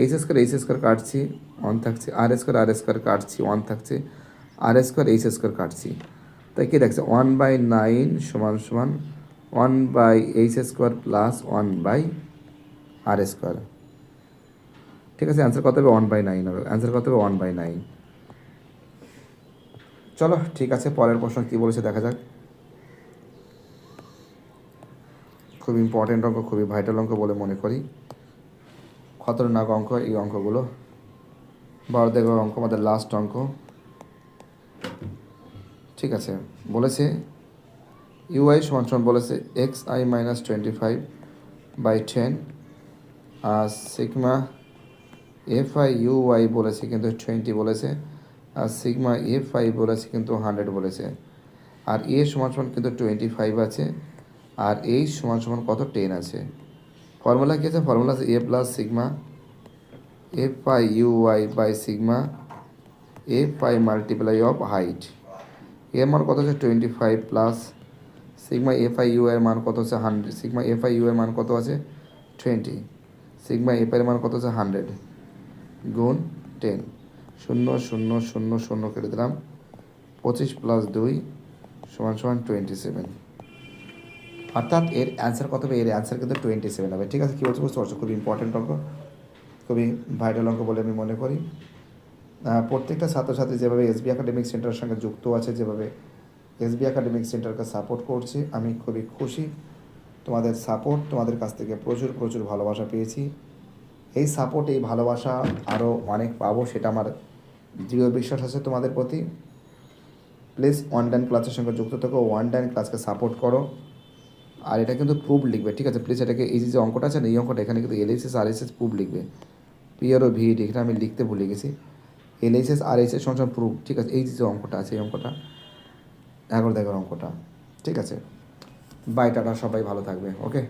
h² কাটছি, 1 থাকছে, r² কাটছি, 1 থাকছে, r² h² কাটছি। তাই কি দেখছে 1/9 সমান সমান 1/h² প্লাস 1/r²। ঠিক আছে, অ্যান্সার কত হবে 1/9 হবে, অ্যান্সার কত হবে 1/9। চলো ঠিক আছে, পরের প্রশ্ন কী বলেছে দেখা যাক। খুব ইম্পর্টেন্ট অঙ্ক, খুবই ভাইটাল অঙ্ক বলে মনে করি, খতরনাক অঙ্ক এই অঙ্কগুলো। বড়দের অঙ্ক আমাদের লাস্ট অঙ্ক। ঠিক আছে, বলেছে ইউআই সমান সমান বলেছে xi মাইনাস 25/10 আর সিগমা এফআই ইউআই বলেছে কিন্তু 20 বলেছে, আর সিগমা এফআই বলেছে কিন্তু 100 বলেছে, আর এ সমান সমান কিন্তু 25 আছে, আর এই সমান সমান কত 10 আছে। ফর্মুলা কী আছে? ফর্মুলা আছে A plus sigma FI UI by sigma FI multiply of height. এর মান কত আছে 25 প্লাস সিগমা এফআই ইউ এর মান কত আছে 100, সিগমা এফআই ইউ এর মান কত আছে 20, সিগমা এফ এর মান কত আছে 100 গুণ 10, 0 0 0 0 কেটে দিলাম, 25 প্লাস 2 সমান সমান 27। অর্থাৎ এর অ্যান্সার কত হবে? এর অ্যান্সার কিন্তু 27 হবে। ঠিক আছে, কী বলছে বুঝতে পারছো? খুবই ইম্পর্টেন্ট অঙ্ক, খুবই ভাইটাল অঙ্ক বলে আমি মনে করি। প্রত্যেকটা ছাত্রছাত্রী যেভাবে এসবি একাডেমিক সেন্টারের সঙ্গে যুক্ত আছে, যেভাবে এসবি একাডেমিক সেন্টারকে সাপোর্ট করছে, আমি খুবই খুশি। তোমাদের সাপোর্ট, তোমাদের কাছ থেকে প্রচুর প্রচুর ভালোবাসা পেয়েছি। এই সাপোর্ট, এই ভালোবাসা আরও অনেক পাবো, সেটা আমার দৃঢ় বিশ্বাস আছে তোমাদের প্রতি। প্লিজ অনলাইন ক্লাসের সঙ্গে যুক্ত থাকো, অনলাইন ক্লাসকে সাপোর্ট করো। আর এটা কিন্তু প্রুফ লিখবে, ঠিক আছে? প্লিজ এটাকে, এই যে অঙ্কটা আছে না, এই অঙ্কটা এখানে কিন্তু এলএইচএস আর এসএস প্রুফ লিখবে, পিআর ও ভিইডি এখানে আমি লিখতে ভুলে গেছি। এলএইচএস আর এইচএস সমান প্রুফ, ঠিক আছে? এই যে অঙ্কটা আছে, এই অঙ্কটা 11 অঙ্কটা, ঠিক আছে? বাই, টাটা, সবাই ভালো থাকবে, ওকে।